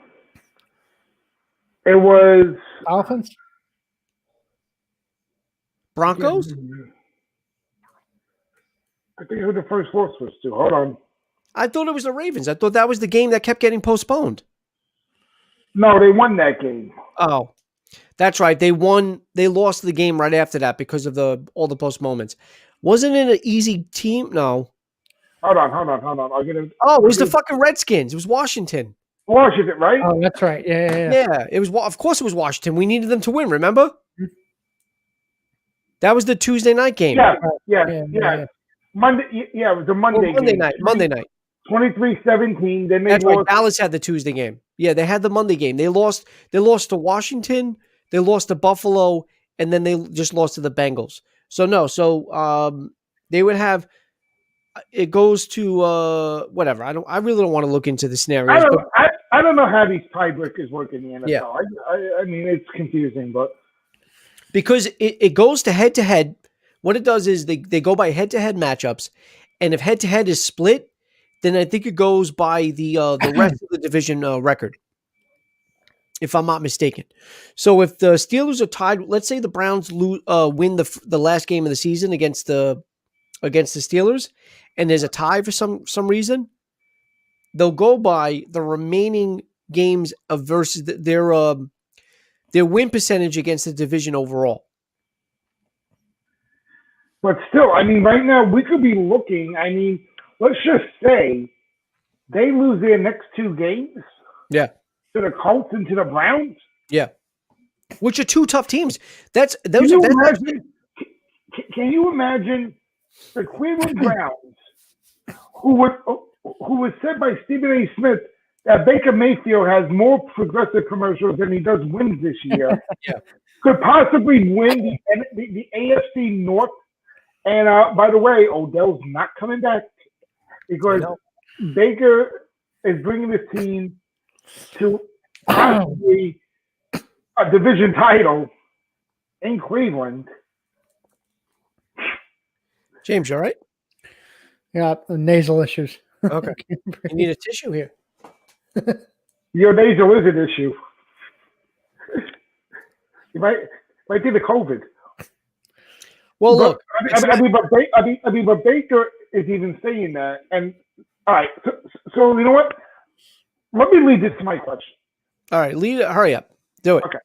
It was Falcons. Broncos? I think who the first loss was to. Hold on. I thought it was the Ravens. I thought that was the game that kept getting postponed. No, they won that game. Oh, that's right. They won. They lost the game right after that because of all the postponements. Wasn't it an easy team? No. Hold on. I'll get it. Oh, it was the fucking Redskins. It was Washington. Washington, right? Oh, that's right. Yeah. Yeah, it was. Of course, it was Washington. We needed them to win. Remember? That was the Tuesday night game. Yeah. Monday. Yeah, it was a Monday game. Monday night. 23-17. Then they That's lost. right. Dallas had the Tuesday game. Yeah, they had the Monday game. They lost to Washington. They lost to Buffalo, and then they just lost to the Bengals. So no. So they would have. It goes to whatever. I really don't want to look into the scenarios. I don't know how these tiebreakers work in the NFL. Yeah. I mean, it's confusing, but because it goes to head to head. What it does is they go by head to head matchups, and if head to head is split, then I think it goes by the rest of the division record, if I'm not mistaken. So if the Steelers are tied, let's say the Browns win the last game of the season against the Steelers, and there's a tie for some reason, they'll go by the remaining games of versus their win percentage against the division overall. But still, I mean, right now we could be looking. I mean, let's just say they lose their next 2 games. Yeah. To the Colts and to the Browns. Yeah. Which are 2 tough teams. Can you imagine the Cleveland Browns, who was said by Stephen A. Smith that Baker Mayfield has more progressive commercials than he does wins this year, yeah, could possibly win the AFC North. And by the way, Odell's not coming back because Baker is bringing this team to possibly a division title in Cleveland. James, you all right? Yeah, nasal issues. Okay. You need a tissue here. Your nasal is an issue. You might be the COVID. Well, look. But Baker is even saying that. And all right, so you know what? Let me lead this to my question. All right, hurry up. Do it. Okay.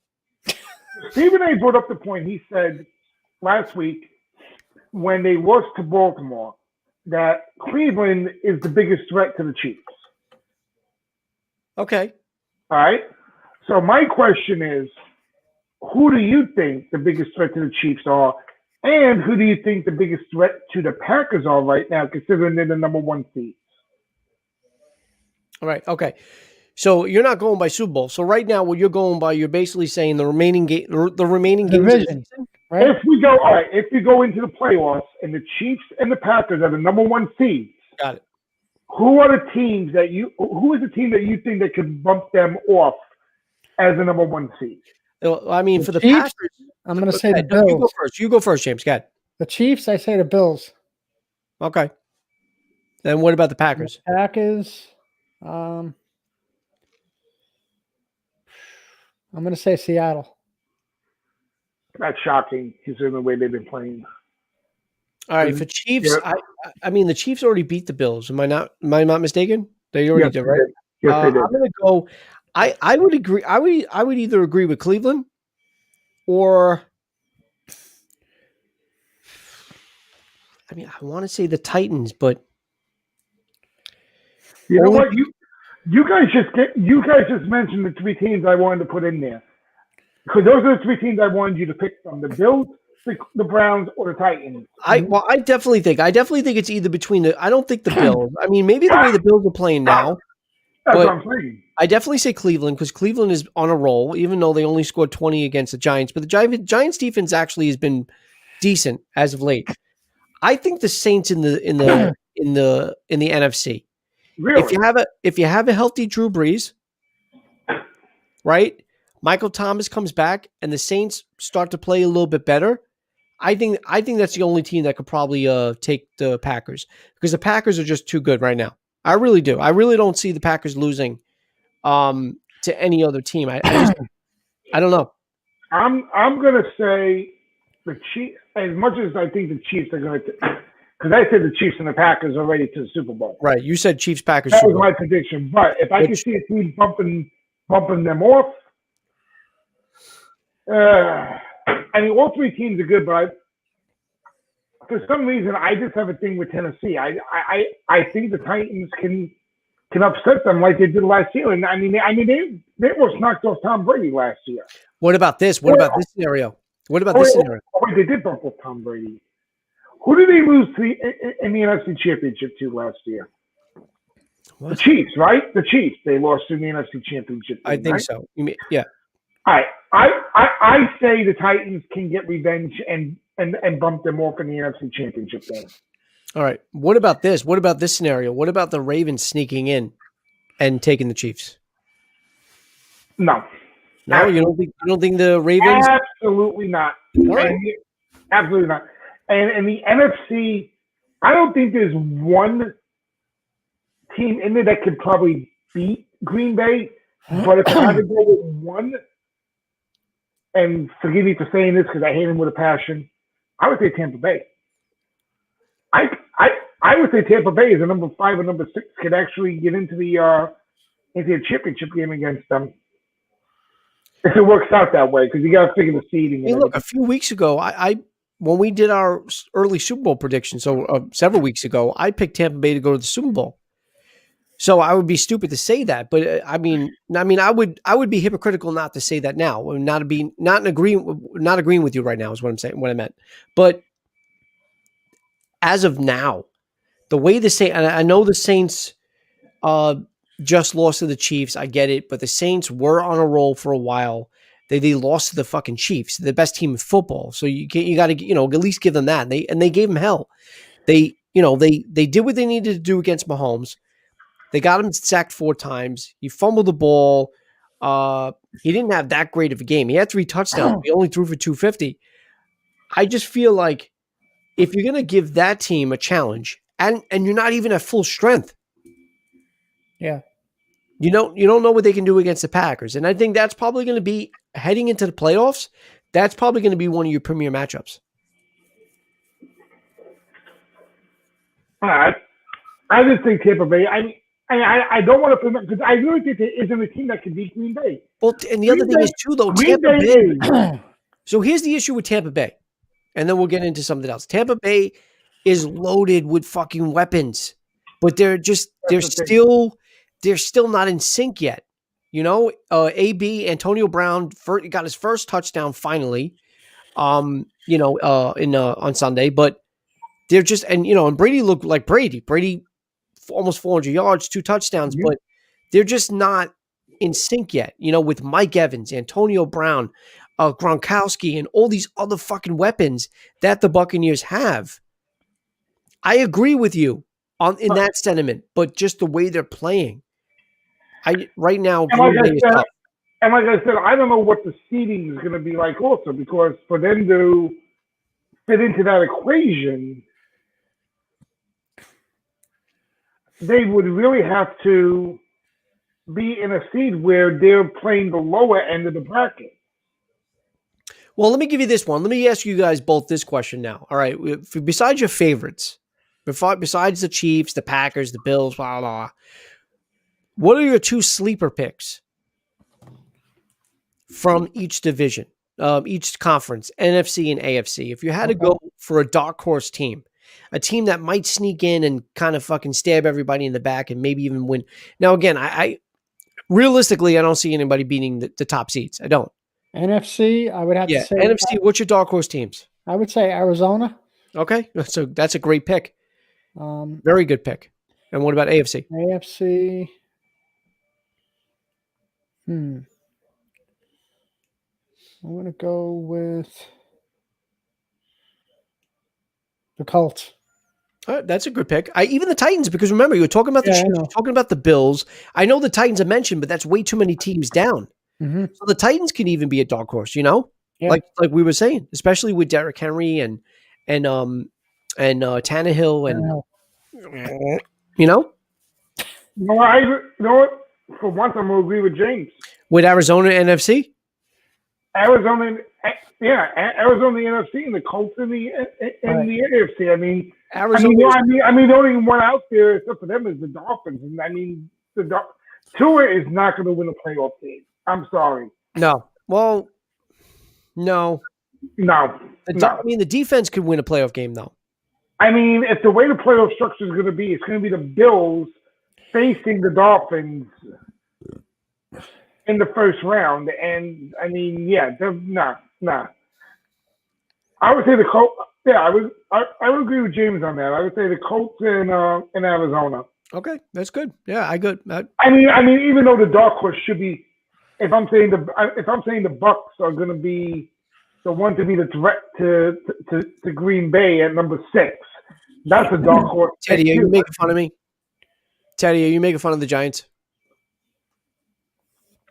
Stephen A. brought up the point. He said last week when they lost to Baltimore that Cleveland is the biggest threat to the Chiefs. Okay. All right. So my question is, who do you think the biggest threat to the Chiefs are, and who do you think the biggest threat to the Packers are right now, considering they're the number 1 seed? All right. Okay. So you're not going by Super Bowl. So right now, what you're going by, you're basically saying the remaining games of the Division, season? right? If we go into the playoffs and the Chiefs and the Packers are the number 1 seeds, Got it. who is the team that you think that could bump them off as the number 1 seed? Well, I mean, The for the Chiefs? Packers, I'm going to say okay, the Bills. You go first. You go first, James. Go ahead. The Chiefs, I say the Bills. Okay. Then what about the Packers? The Packers, I'm going to say Seattle. That's shocking, considering the way they've been playing. All right, for Chiefs, Yeah. I mean the Chiefs already beat the Bills. Am I not mistaken? They already did, right? Yes, they did. I'm gonna go. I would agree. I would either agree with Cleveland or I mean I want to say the Titans, but You know what? You guys just mentioned the 3 teams I wanted to put in there. Because those are the 3 teams I wanted you to pick from: the Bills, the Browns, or the Titans. I definitely think it's either between the. I don't think the Bills. I mean, maybe the way the Bills are playing now. That's But what I'm saying. I definitely say Cleveland because Cleveland is on a roll, even though they only scored 20 against the Giants. But the Giants defense actually has been decent as of late. I think the Saints in the NFC. Really? If you have a healthy Drew Brees, right? Michael Thomas comes back and the Saints start to play a little bit better. I think that's the only team that could probably take the Packers because the Packers are just too good right now. I really do. I really don't see the Packers losing to any other team. I don't know. I'm gonna say the Chiefs. As much as I think the Chiefs are going to, because I said the Chiefs and the Packers are ready to the Super Bowl. Right. You said Chiefs Packers. That was my prediction. But if I could see a team bumping them off, I mean, all 3 teams are good, but for some reason, I just have a thing with Tennessee. I think the Titans can upset them like they did last year. And I mean, they almost knocked off Tom Brady last year. What about this? What about this scenario? What about this scenario? They did bump off Tom Brady. Who did they lose to in the NFC Championship to last year? What? The Chiefs, right? The Chiefs. They lost in the NFC Championship. I think right? so. You mean, yeah. All right. I say the Titans can get revenge and bump them off in the NFC Championship game. All right. What about this? What about this scenario? What about the Ravens sneaking in and taking the Chiefs? No. No, you don't think the Ravens? Absolutely not. Right. Absolutely not. And in the NFC, I don't think there's one team in there that could probably beat Green Bay. But if I had to go with one, and forgive me for saying this because I hate him with a passion, I would say Tampa Bay. I would say Tampa Bay is a number 5 or number 6 could actually get into the championship game against them. If it works out that way, because you got to figure the seeding. Hey, look, a few weeks ago, I when we did our early Super Bowl prediction, so several weeks ago, I picked Tampa Bay to go to the Super Bowl. So I would be stupid to say that, but I mean, I would be hypocritical not to say that now, not agreeing with you right now is what I'm saying, what I meant. But as of now, the way the Saints, and I know the Saints just lost to the Chiefs, I get it, but the Saints were on a roll for a while. They lost to the fucking Chiefs, the best team in football. So you got to at least give them that. They gave them hell. They did what they needed to do against Mahomes. They got him sacked 4 times. He fumbled the ball. He didn't have that great of a game. He had 3 touchdowns. He only threw for 250. I just feel like if you're going to give that team a challenge, and you're not even at full strength, yeah, you don't know what they can do against the Packers. And I think that's probably going to be heading into the playoffs. That's probably going to be one of your premier matchups. All right. I just think Tampa Bay. I don't want to put because I really think there isn't a team that can beat Green Bay. Well, and the other thing is too, though, Tampa Bay. So here's the issue with Tampa Bay, and then we'll get into something else. Tampa Bay is loaded with fucking weapons, but they're still not in sync yet. AB Antonio Brown got his first touchdown finally. On Sunday, but they're just and Brady looked like Brady. Brady almost 400 yards, 2 touchdowns, but they're just not in sync yet. With Mike Evans, Antonio Brown, Gronkowski, and all these other fucking weapons that the Buccaneers have. I agree with you in that sentiment, but just the way they're playing, right now Green Bay is tough. And like I said, I don't know what the seeding is going to be like also, because for them to fit into that equation, they would really have to be in a seed where they're playing the lower end of the bracket. Well, let me give you this one. Let me ask you guys both this question now. All right. Besides your favorites, besides the Chiefs, the Packers, the Bills, blah, blah, blah, what are your 2 sleeper picks from each division, each conference, NFC and AFC? If you had to go for a dark horse team, a team that might sneak in and kind of fucking stab everybody in the back and maybe even win. Now, again, I realistically, I don't see anybody beating the top seeds. I don't. NFC, I would have to say. NFC, what's your dark horse teams? I would say Arizona. Okay, so that's a great pick. Very good pick. And what about AFC? AFC. I'm going to go with the Colts. That's a good pick. Even the Titans, because remember, you were talking about the Chiefs, you're talking about the Bills. I know the Titans are mentioned, but that's way too many teams down. Mm-hmm. So the Titans can even be a dark horse, like we were saying, especially with Derrick Henry and Tannehill and For once, I'm going to agree with James. With Arizona NFC? Arizona, Arizona, the NFC, and the Colts in the AFC. I mean, Arizona. The only one out there except for them is the Dolphins. And I mean, Tua is not going to win a playoff game. I'm sorry. No. Well, no. No. I mean, the defense could win a playoff game, though. I mean, if the way the playoff structure is going to be, it's going to be the Bills facing the Dolphins in the first round. And, I mean, nah. I would say the Colts. Yeah, I would agree with James on that. I would say the Colts in Arizona. Okay, that's good. Yeah, I good. I mean, even though the dark horse should be, if I'm saying the Bucs are going to be the one to be the threat to Green Bay at number 6, that's a dark horse. Teddy, are you making fun of me? Teddy, are you making fun of the Giants?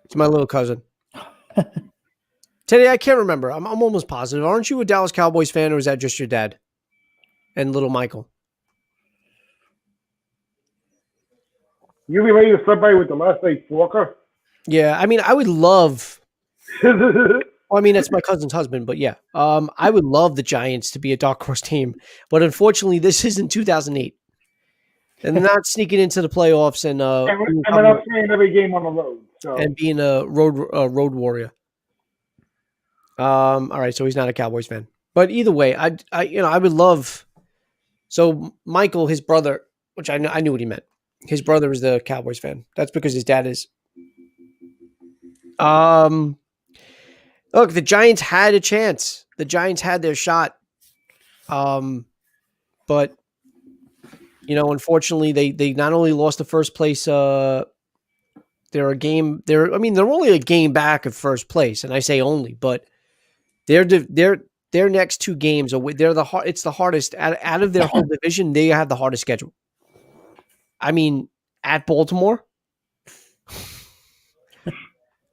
It's my little cousin. Teddy, I can't remember. I'm almost positive. Aren't you a Dallas Cowboys fan, or is that just your dad and little Michael? You related to somebody with the last name Walker? Yeah, I mean, I would love. I mean, that's my cousin's husband, but yeah, I would love the Giants to be a dark horse team, but unfortunately, this isn't 2008, and they're not sneaking into the playoffs and we're not playing every game on the road, so. And being a road warrior. All right, so he's not a Cowboys fan, but either way, I would love. So Michael, his brother, which I knew what he meant. His brother is the Cowboys fan. That's because his dad is. Look, the Giants had a chance. The Giants had their shot. But unfortunately, they not only lost the first place. They're only a game back of first place, and I say only, but their next 2 games are it's the hardest out of their whole division. They have the hardest schedule. I mean, at Baltimore.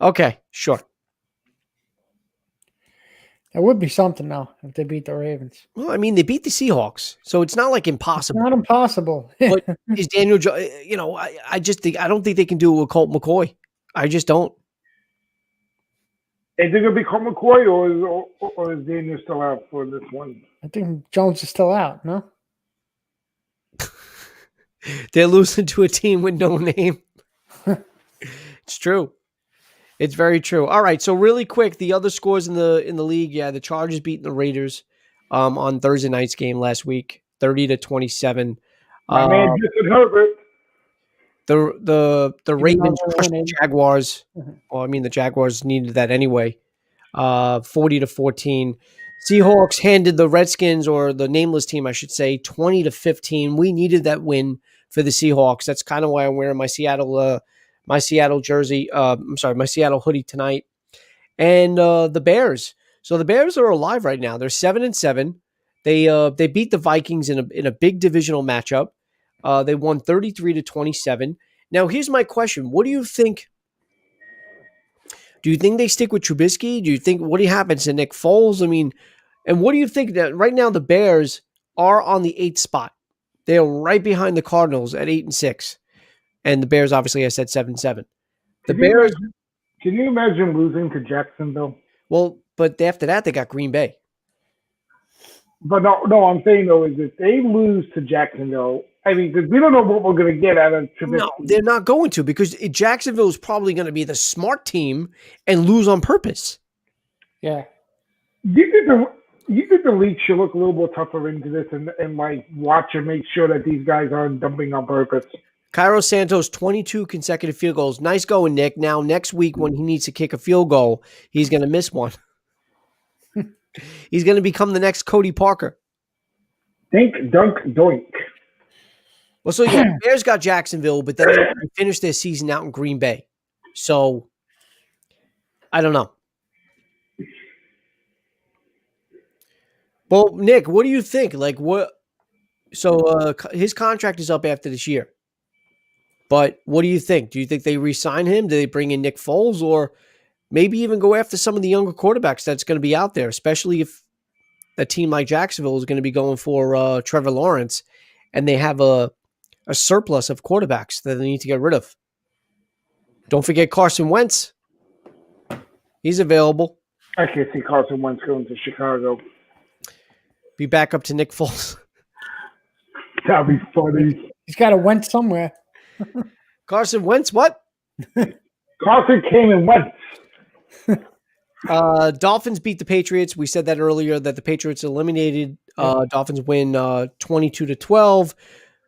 Okay, sure. That would be something, though, if they beat the Ravens. Well, I mean, they beat the Seahawks, so it's not like impossible. It's not impossible. But is Daniel? I just think I don't think they can do it with Colt McCoy. I just don't. Is it going to be Colt McCoy or is Daniel still out for this one? I think Jones is still out. No. They're losing to a team with no name. It's true. It's very true. All right, so really quick, the other scores in the league. Yeah, the Chargers beating the Raiders on Thursday night's game last week, 30-27. My man Justin Herbert. The Ravens they're crushed the winning. Jaguars. Mhm. Well, I mean, the Jaguars needed that anyway. 40-14. Seahawks handed the Redskins, or the nameless team, I should say, 20-15. We needed that win for the Seahawks. That's kind of why I'm wearing my Seattle jersey. I'm sorry, my Seattle hoodie tonight. And the Bears. So the Bears are alive right now. They're 7-7. They beat the Vikings in a big divisional matchup. They won 33-27. Now, here's my question: what do you think? Do you think they stick with Trubisky? Do you think what happens to Nick Foles? I mean, and what do you think that right now the Bears are on the 8th spot? They are right behind the Cardinals at 8-6, and the Bears obviously I said 7-7. The Bears. Can you imagine losing to Jacksonville? Well, but after that they got Green Bay. But no, I'm saying though is if they lose to Jacksonville, I mean, because we don't know what we're going to get out of Trubisky. No, they're not going to, because Jacksonville is probably going to be the smart team and lose on purpose. Yeah. You think the league should look a little more tougher into this and like watch and make sure that these guys aren't dumping on purpose. Cairo Santos, 22 consecutive field goals. Nice going, Nick. Now, next week when he needs to kick a field goal, he's going to miss one. He's going to become the next Cody Parker. Dink, dunk, doink. Well, so yeah, Bears got Jacksonville, but then they finished their season out in Green Bay. So, I don't know. Well, Nick, what do you think? Like, what? So, his contract is up after this year. But what do you think? Do you think they re-sign him? Do they bring in Nick Foles, or maybe even go after some of the younger quarterbacks that's going to be out there, especially if a team like Jacksonville is going to be going for Trevor Lawrence, and they have a surplus of quarterbacks that they need to get rid of. Don't forget Carson Wentz. He's available. I can't see Carson Wentz going to Chicago. Be back up to Nick Foles. That'd be funny. He's got to went somewhere. Carson Wentz, what? Carson came and went. Dolphins beat the Patriots. We said that earlier, that the Patriots eliminated. Dolphins win 22-12.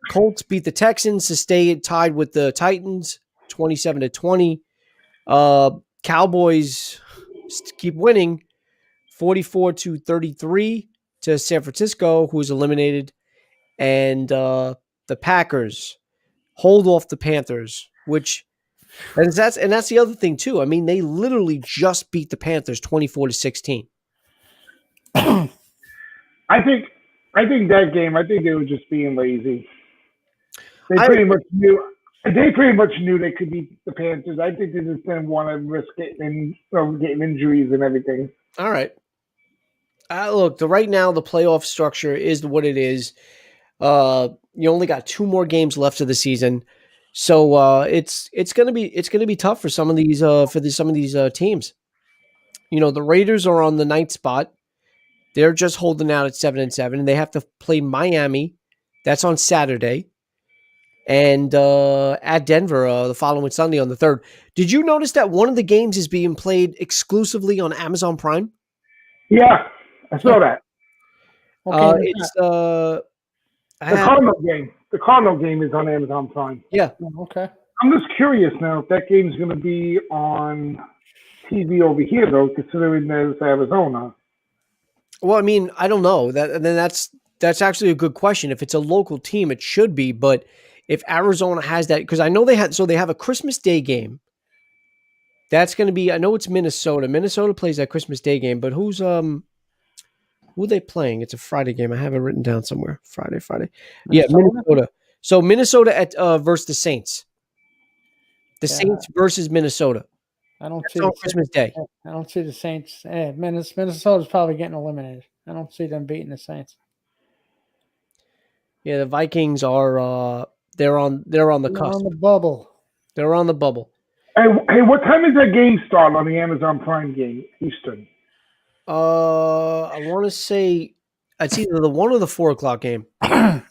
Colts beat the Texans to stay tied with the Titans, 27-20. Cowboys keep winning, 44-33 to San Francisco, who was eliminated. And the Packers hold off the Panthers, which and that's the other thing too. I mean, they literally just beat the Panthers 24-16. I think that game. I think they were just being lazy. They pretty much knew they could beat the Panthers. I think they just didn't want to risk it and getting injuries and everything. All right. Look, right now the playoff structure is what it is. You only got 2 more games left of the season, so it's gonna be tough for some of these teams. You know, the Raiders are on the 9th spot. They're just holding out at 7-7, and they have to play Miami. That's on Saturday, and at Denver the following Sunday on the 3rd. Did you notice that one of the games is being played exclusively on Amazon Prime? Yeah, I saw that. Okay, It's the Cardinal game. The Cardinal game is on Amazon Prime. Yeah. okay. I'm just curious now if that game's going to be on TV over here, though, considering that it's Arizona. Well, I mean, I don't know. That's actually a good question. If it's a local team, it should be. But if Arizona has that, because I know they have a Christmas Day game. That's going to be. I know it's Minnesota. Minnesota plays that Christmas Day game, but who are they playing? It's a Friday game. I have it written down somewhere. Friday. Yeah, Minnesota. So Minnesota at versus the Saints. The Saints versus Minnesota. I don't That's see on Christmas Day. I don't see the Saints. Minnesota's probably getting eliminated. I don't see them beating the Saints. Yeah, the Vikings are they're on the cusp. On the bubble. They're on the bubble. Hey, what time does that game start on the Amazon Prime game, Eastern? I want to say it's either the 1 or the 4 o'clock game. Let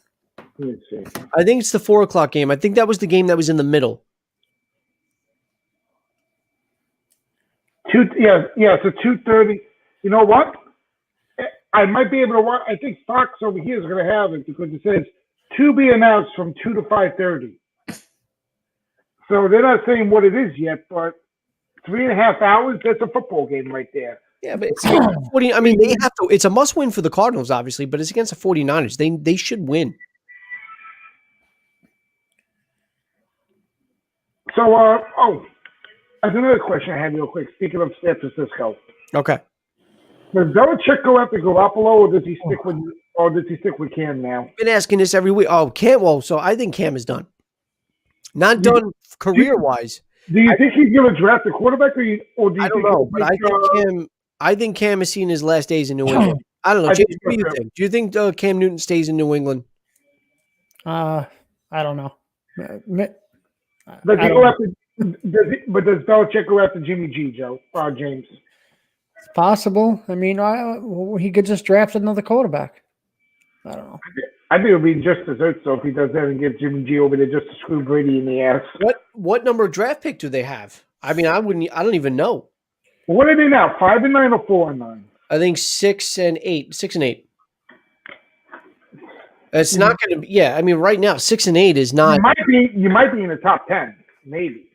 me see. I think it's the 4 o'clock game. I think that was the game that was in the middle. So 2:30. You know what? I might be able to watch. I think Fox over here is going to have it because it says to be announced from 2 to 5:30. So they're not saying what it is yet, but 3.5 hours, that's a football game right there. Yeah, but it's 40. I mean, they have to. It's a must-win for the Cardinals, obviously, but it's against the 49ers. They should win. So, that's another question I had real quick. Speaking of San Francisco, Okay. does Belichick go after Garoppolo, or does he stick with Cam now? Been asking this every week. Oh, Cam. Well, so I think Cam is done. Not done career-wise. Do you think he's going to draft a quarterback, or do you I don't think know, but I think Cam has seen his last days in New England. I don't know. I James, think what do you so. think? Do you think Cam Newton stays in New England? I don't know. Does does Belichick go after Jimmy G, Joe? James? It's possible. I mean, he could just draft another quarterback. I don't know. I think it would be just desserts, so if he does that and get Jimmy G over there just to screw Brady in the ass. What number of draft pick do they have? I mean, I don't even know. Well, what are they now? 5-9 or 4-9? I think 6 and 8. 6 and 8. It's not going to be. Yeah, I mean, right now 6 and 8 is not. You might be in the top 10, maybe.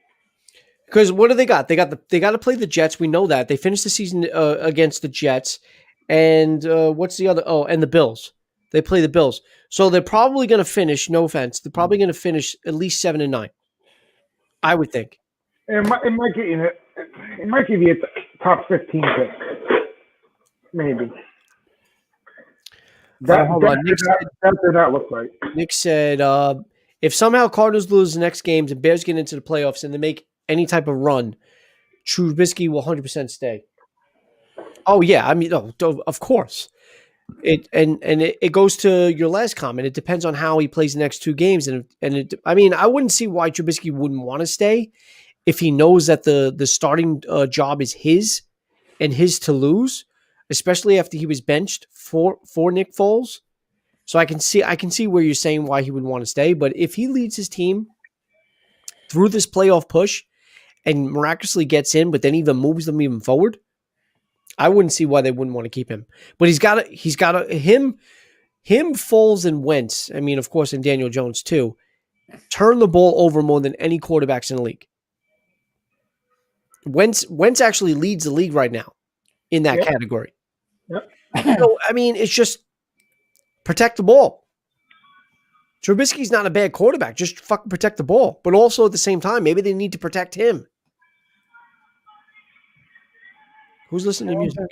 Because what do they got? They got to play the Jets. We know that they finished the season against the Jets, and what's the other? Oh, and the Bills. They play the Bills, so they're probably going to finish. No offense, they're probably going to finish at least 7 and 9. I would think. It might give you a top 15 pick, maybe. Hold on. That did not look right. Nick said, if somehow Cardinals lose the next games and Bears get into the playoffs and they make any type of run, Trubisky will 100% stay. Oh yeah, I mean, of course. It goes to your last comment. It depends on how he plays the next 2 games, I mean, I wouldn't see why Trubisky wouldn't want to stay if he knows that the starting job is his and his to lose, especially after he was benched for Nick Foles. So I can see where you're saying why he would want to stay, but if he leads his team through this playoff push and miraculously gets in, but then even moves them even forward, I wouldn't see why they wouldn't want to keep him. But him, Foles, and Wentz, I mean, of course, and Daniel Jones too, turn the ball over more than any quarterbacks in the league. Wentz actually leads the league right now in that category. Yep. So, I mean, it's just protect the ball. Trubisky's not a bad quarterback. Just fucking protect the ball. But also at the same time, maybe they need to protect him. Who's listening to music?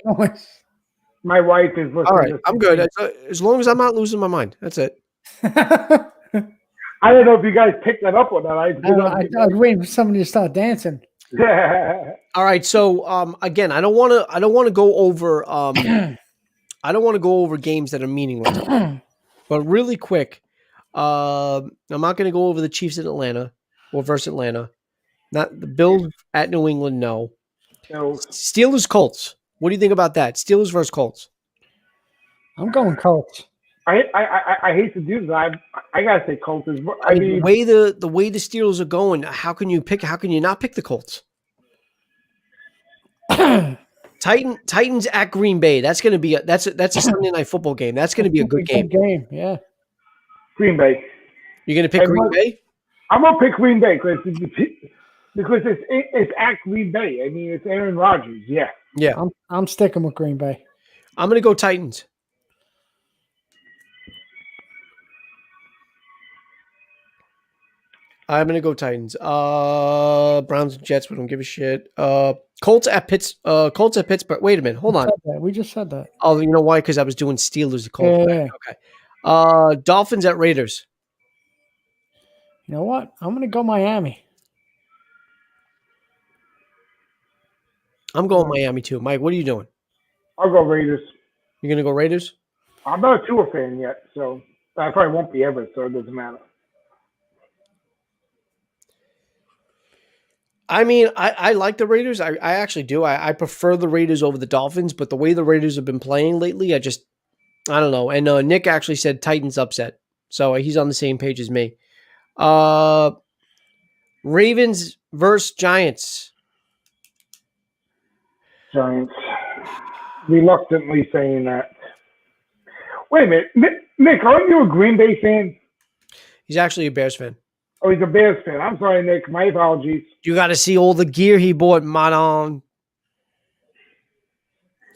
My wife is listening. All right, I'm good. As long as I'm not losing my mind. That's it. I don't know if you guys picked that up or not. I was waiting for somebody to start dancing. All right, so again, I don't want to go over I don't want to go over games that are meaningless. But really quick, I'm not going to go over the Chiefs in Atlanta or versus Atlanta. Not the Bills at New England, no. Steelers Colts. What do you think about that? Steelers versus Colts. I'm going Colts. I hate to do that. I gotta say Colts. I mean, the way the Steelers are going, how can you not pick the Colts? Titans at Green Bay. That's going to be that's a Sunday night football game. That's going to be a good game. Yeah. Green Bay. You're going to pick Green Bay? I'm gonna pick Green Bay because it's at Green Bay. I mean, it's Aaron Rodgers. Yeah. Yeah. I'm sticking with Green Bay. I'm going to go Titans. I'm going to go Titans. Browns and Jets, we don't give a shit. Colts at Pittsburgh. Wait a minute. Hold on. We just said that. Oh, you know why? Because I was doing Steelers to Colts. Yeah. Okay. Dolphins at Raiders. You know what? I'm going to go Miami. I'm going Miami too. Mike, what are you doing? I'll go Raiders. You're going to go Raiders? I'm not a Tua fan yet, so I probably won't be ever, so it doesn't matter. I mean, I like the Raiders. I actually do. I prefer the Raiders over the Dolphins, but the way the Raiders have been playing lately, I don't know. And Nick actually said Titans upset. So he's on the same page as me. Ravens versus Giants. Giants. Reluctantly saying that. Wait a minute. Nick, aren't you a Green Bay fan? He's actually a Bears fan. Oh, he's a Bears fan. I'm sorry, Nick. My apologies. You got to see all the gear he bought, Manon.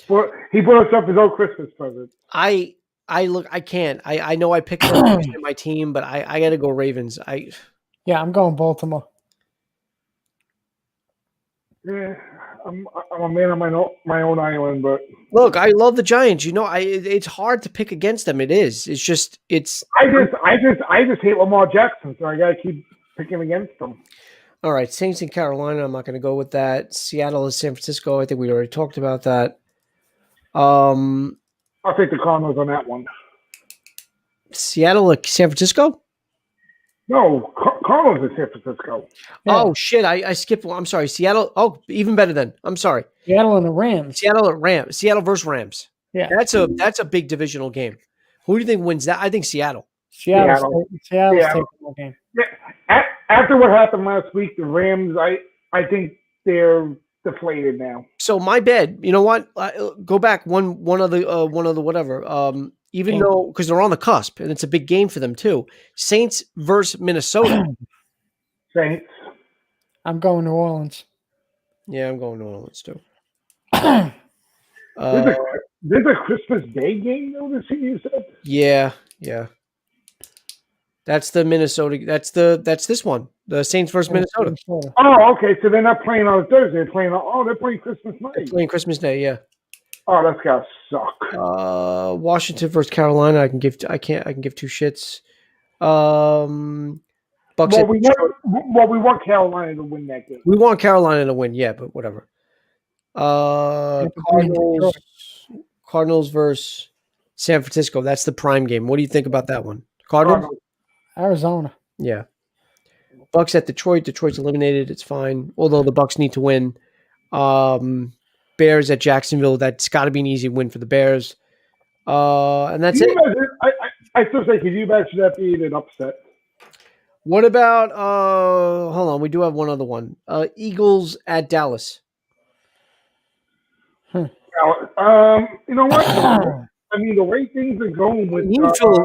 Well, he bought us up his old Christmas present. I can't. I know I picked my team, but I got to go Ravens. Yeah, I'm going Baltimore. Yeah, I'm a man on my own island, but Look, I love the Giants. You know, it's hard to pick against them. It is. It's just I just hate Lamar Jackson, so I gotta keep picking against them. All right. Saints in Carolina. I'm not going to go with that. Seattle is San Francisco. I think we already talked about that. I'll take the Cardinals on that one. Seattle at San Francisco. No, Cardinals in San Francisco. Yeah. Oh shit! I skipped one. I'm sorry. Seattle. Oh, even better then. I'm sorry. Seattle and the Rams. Seattle versus Rams. Yeah. That's a big divisional game. Who do you think wins that? I think Seattle. Seattle's taking the game. Yeah. After what happened last week, the Rams, I think they're deflated now. So my bad. You know what? Go back one of the whatever. Even though because they're on the cusp and it's a big game for them too. Saints versus Minnesota. Saints. I'm going New Orleans. Yeah, I'm going New Orleans too. There's a Christmas Day game though this year, you said? Yeah. That's the Minnesota. That's this one. The Saints versus Minnesota. Oh, okay. So they're not playing on Thursday. They're playing Christmas night. They're playing Christmas Day. Yeah. Oh, that's gotta suck. Washington versus Carolina. I can give two shits. Bucs. Well, we want Carolina to win that game. We want Carolina to win. Yeah, but whatever. Cardinals versus San Francisco. That's the prime game. What do you think about that one? Cardinals. Arizona. Yeah. Bucs at Detroit. Detroit's eliminated. It's fine. Although the Bucs need to win. Bears at Jacksonville. That's got to be an easy win for the Bears. And that's it. I still say, could you imagine that being an upset? What about hold on, we do have one other one. Eagles at Dallas. You know what? I mean, the way things are going with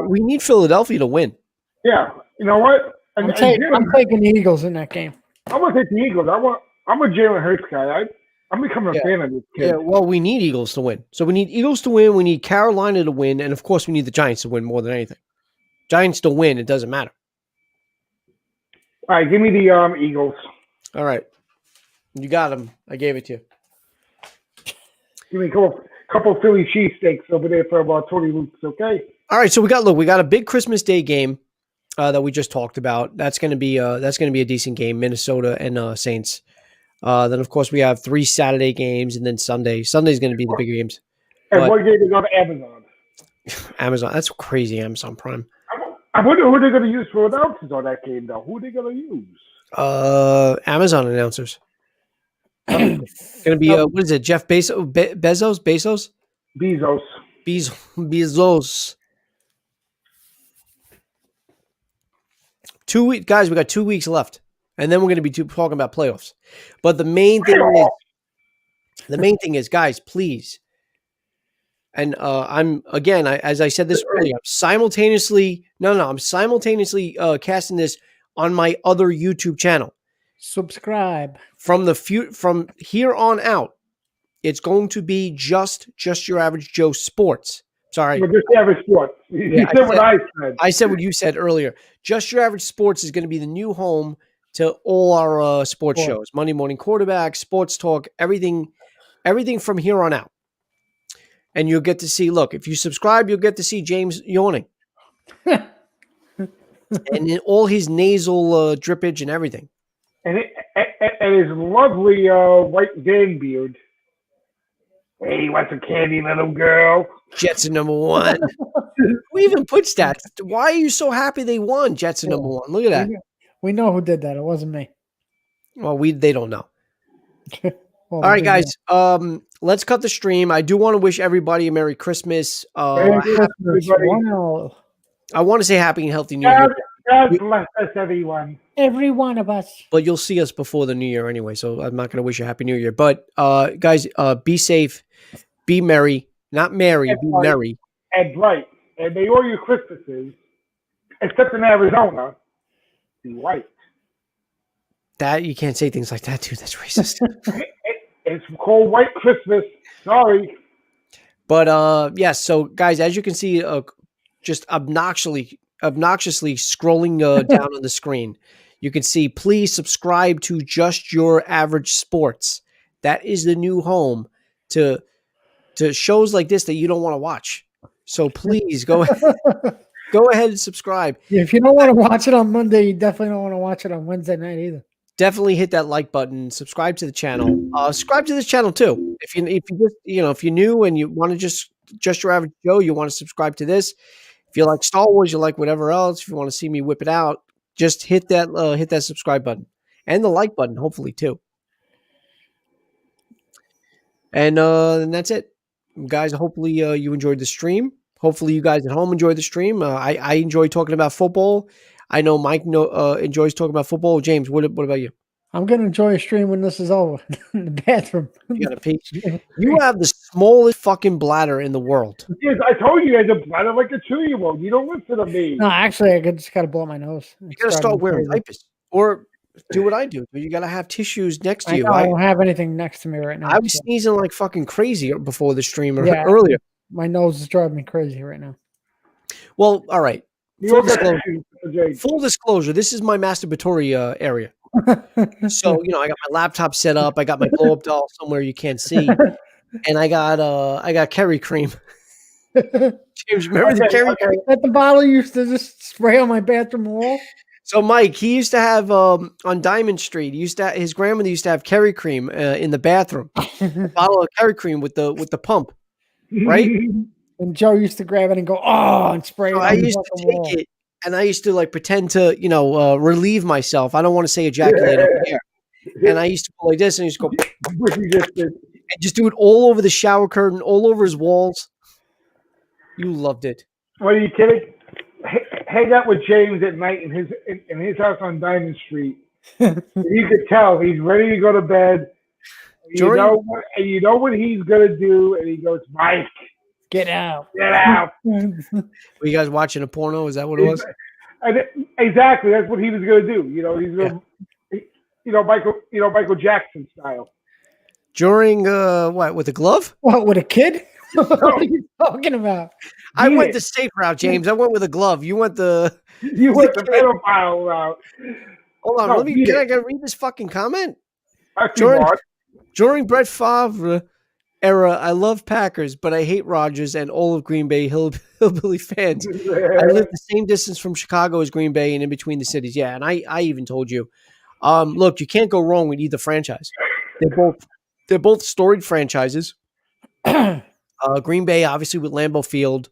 we need Philadelphia to win. Yeah, you know what? I'm taking the Eagles in that game. I'm gonna take the Eagles. I'm a Jalen Hurts guy. I'm becoming a fan of this kid. Yeah, well, we need Eagles to win. So we need Eagles to win. We need Carolina to win, and of course, we need the Giants to win more than anything. Giants to win, it doesn't matter. All right, give me the Eagles. All right, you got them. I gave it to you. Give me a couple Philly cheesesteaks over there for about 20 weeks, okay? All right, so we got a big Christmas Day game that we just talked about. That's going to be a decent game. Minnesota and Saints. Then of course we have 3 Saturday games, and then Sunday. Sunday's going to be the bigger games. And one game is on Amazon. Amazon. That's crazy. Amazon Prime. I wonder who they're going to use for announcers on that game, though. Who are they going to use? Amazon announcers. It's going to be what is it? Jeff Bezos? Bezos. 2 weeks, guys. We got 2 weeks left, and then we're going to be talking about playoffs. But the main thing is, guys, please. And as I said this earlier, I'm simultaneously casting this on my other YouTube channel. Subscribe. From here on out, it's going to be just your average Joe sports. Sorry. Just average sports. You said what I said. I said what you said earlier. Just your average sports is going to be the new home to all our sports shows. Monday Morning Quarterback, Sports Talk, everything from here on out. And you'll get to see, look, if you subscribe, you'll get to see James yawning. And in all his nasal drippage and everything. And his lovely white Dan beard. Hey, you want some candy, little girl? Jets are number 1. Who even puts that? Why are you so happy they won? Jets are number 1. Look at that. We know who did that. It wasn't me. Well, they don't know. All right, guys. Let's cut the stream. I do want to wish everybody a Merry Christmas. Merry Christmas, everybody. I want to say Happy and Healthy New Year. God bless us, everyone. Every one of us. But you'll see us before the New Year anyway, so I'm not going to wish you a Happy New Year. But guys, be safe, be merry. Not merry, be merry. And bright. And may all your Christmases, except in Arizona, be white. That you can't say things like that, dude. That's racist. It's called White Christmas. Sorry. But yes. So guys, as you can see, just obnoxiously scrolling down on the screen, you can see. Please subscribe to Just Your Average Sports. That is the new home to shows like this that you don't want to watch. So please go ahead and subscribe. Yeah, if you don't want to watch it on Monday, you definitely don't want to watch it on Wednesday night either. Definitely hit that like button. Subscribe to the channel. Subscribe to this channel too. If you just if you're new and you want to just Your Average Joe, you want to subscribe to this. If you like Star Wars, you like whatever else. If you want to see me whip it out, just hit that subscribe button and the like button, hopefully too. And that's it, guys. Hopefully you enjoyed the stream. Hopefully you guys at home enjoyed the stream. I enjoy talking about football. I know Mike enjoys talking about football. James, what about you? I'm going to enjoy a stream when this is over in the bathroom. You got to pee. You have the smallest fucking bladder in the world. Yes, I told you, I had a bladder like a 2-year-old. You don't listen to me. No, actually, I just got to blow my nose. You got to start wearing diapers or do what I do. You got to have tissues next to you. I don't have anything next to me right now. I was sneezing like fucking crazy before the stream earlier. My nose is driving me crazy right now. Well, all right. Full disclosure, this is my masturbatory area. So, I got my laptop set up. I got my blow-up doll somewhere you can't see. And I got Kerry cream. James, remember the Kerry cream? That the bottle used to just spray on my bathroom wall? So, Mike, he used to have on Diamond Street. His grandmother used to have Kerry cream in the bathroom. A bottle of Kerry cream with the pump, right? And Joe used to grab it and go, oh, and spray it. I used to take it, and I used to pretend to, relieve myself. I don't want to say ejaculate over here. And I used to go like this, and I used to go, and just do it all over the shower curtain, all over his walls. You loved it. What are you kidding? Hang out with James at night in his house on Diamond Street. You could tell he's ready to go to bed. You know what he's gonna do, and he goes, Mike, get out. Get out. Were you guys watching a porno? Is that what it was? Exactly. That's what he was going to do. He's going to, Michael Jackson style. During what, with a glove? What, with a kid? What are you talking about? I went the safe route, James. I went with a glove. You went the pedophile route. Hold on. Can I read this fucking comment? During Brett Favre era, I love Packers, but I hate Rodgers and all of Green Bay hillbilly fans. I live the same distance from Chicago as Green Bay and in between the cities. Yeah, and I even told you. Look, you can't go wrong with either franchise. They're both storied franchises. Green Bay, obviously, with Lambeau Field,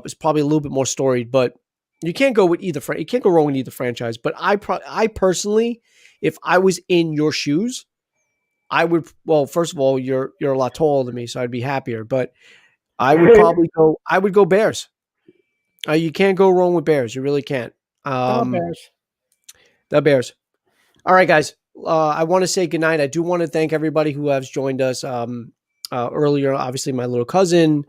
is probably a little bit more storied, but you can't go with either. You can't go wrong with either franchise. But I personally, if I was in your shoes, I would. Well, first of all, you're a lot taller than me, so I'd be happier. But I would probably go. I would go Bears. You can't go wrong with Bears. You really can't. The Bears. All right, guys. I want to say goodnight. I do want to thank everybody who has joined us earlier. Obviously, my little cousin.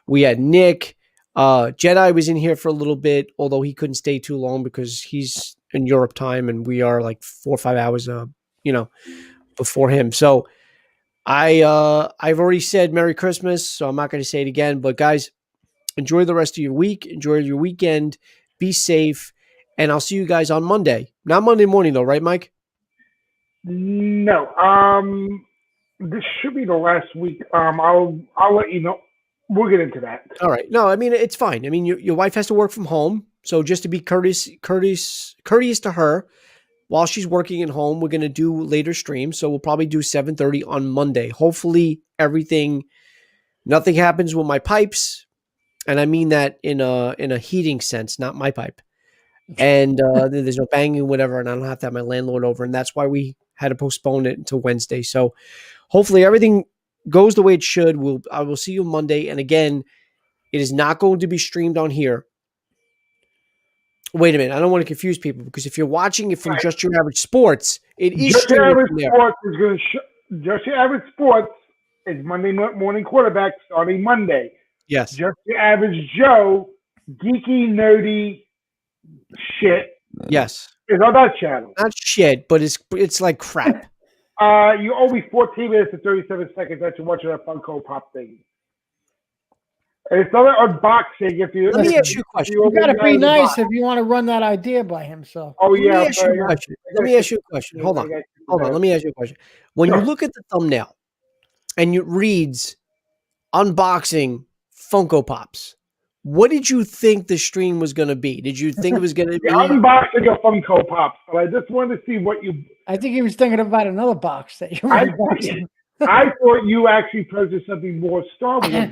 We had Nick. Jedi was in here for a little bit, although he couldn't stay too long because he's in Europe time, and we are like 4 or 5 hours, before him. So I've already said Merry Christmas, so I'm not going to say it again. But guys, enjoy the rest of your week. Enjoy your weekend. Be safe, and I'll see you guys on Monday. Not Monday morning though, right, Mike? No. This should be the last week. I'll let you know. We'll get into that. All right. No, I mean, it's fine. I mean, your wife has to work from home. So just to be courteous to her while she's working at home, we're going to do later streams. So we'll probably do 7:30 on Monday. Hopefully nothing happens with my pipes. And I mean that in a heating sense, not my pipe. And there's no banging, whatever. And I don't have to have my landlord over. And that's why we had to postpone it until Wednesday. So hopefully everything goes the way it should. I will see you Monday. And again, it is not going to be streamed on here. Wait a minute. I don't want to confuse people because if you're watching it from Just Your Average Sports, it is Just Your Average there. Sports is going to Just Your Average Sports is Monday morning quarterback starting Monday. Yes. Just Your Average Joe, geeky, nerdy shit. Yes. It's on that channel. Not shit, but it's like crap. You owe me 14 minutes and 37 seconds after watching that Funko Pop thing. And it's not unboxing. If you Let me ask you a question. You got to be nice if you want to run that idea by him. So. Oh yeah. Let me ask you a question. Hold on. Let me ask you a question. When you look at the thumbnail and it reads unboxing Funko Pops, what did you think the stream was going to be? Did you think it was going to be unboxing of Funko Pops? But I just wanted to see what you. I think he was thinking about another box that you were unboxing. I thought you actually purchased something more Star Wars.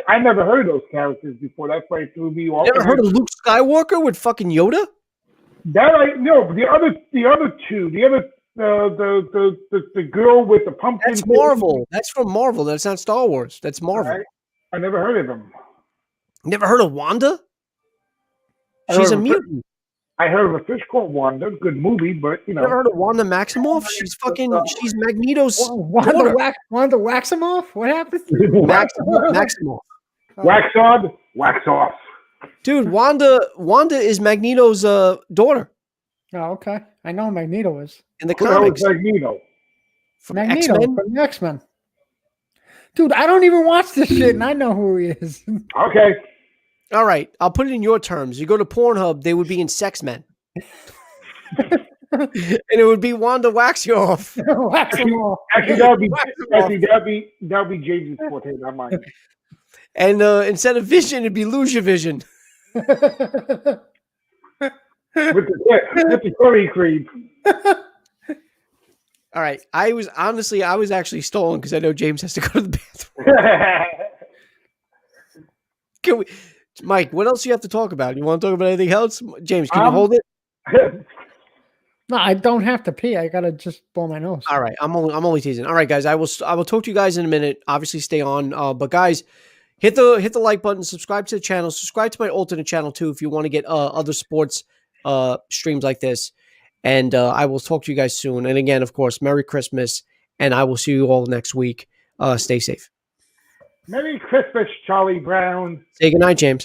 I never heard of those characters before. That's why it threw me off. Never heard of Luke Skywalker with fucking Yoda? That I no. The other two. The girl with the pumpkin. That's Marvel. That's from Marvel. That's not Star Wars. That's Marvel. I never heard of them. Never heard of Wanda? She's a mutant. I heard of a fish called Wanda. Good movie, but you know. Never heard of Wanda Maximoff? She's Magneto's Wanda Waximoff? What happened? Maximoff. Wax on, wax off. Dude, Wanda is Magneto's daughter. Oh, okay. I know who Magneto is. In the comics. Magneto. From Magneto X-Men? from the X-Men. Dude, I don't even watch this shit, and I know who he is. Okay. All right. I'll put it in your terms. You go to Pornhub, they would be in Sex Men. And it would be Wanda Waxioff. Actually, that would be James's forte, not mine. And instead of Vision, it'd be Lucia Vision. With the curry cream. All right. I was actually stalling because I know James has to go to the bathroom. Can we, Mike, what else do you have to talk about? You want to talk about anything else? James, can you hold it? No, I don't have to pee. I gotta just blow my nose. All right. I'm only teasing. All right, guys. I will talk to you guys in a minute. Obviously, stay on. But guys, hit the like button, subscribe to the channel, subscribe to my alternate channel too if you want to get other sports streams like this. And I will talk to you guys soon. And again, of course, Merry Christmas, and I will see you all next week. Stay safe. Merry Christmas, Charlie Brown. Say goodnight, James.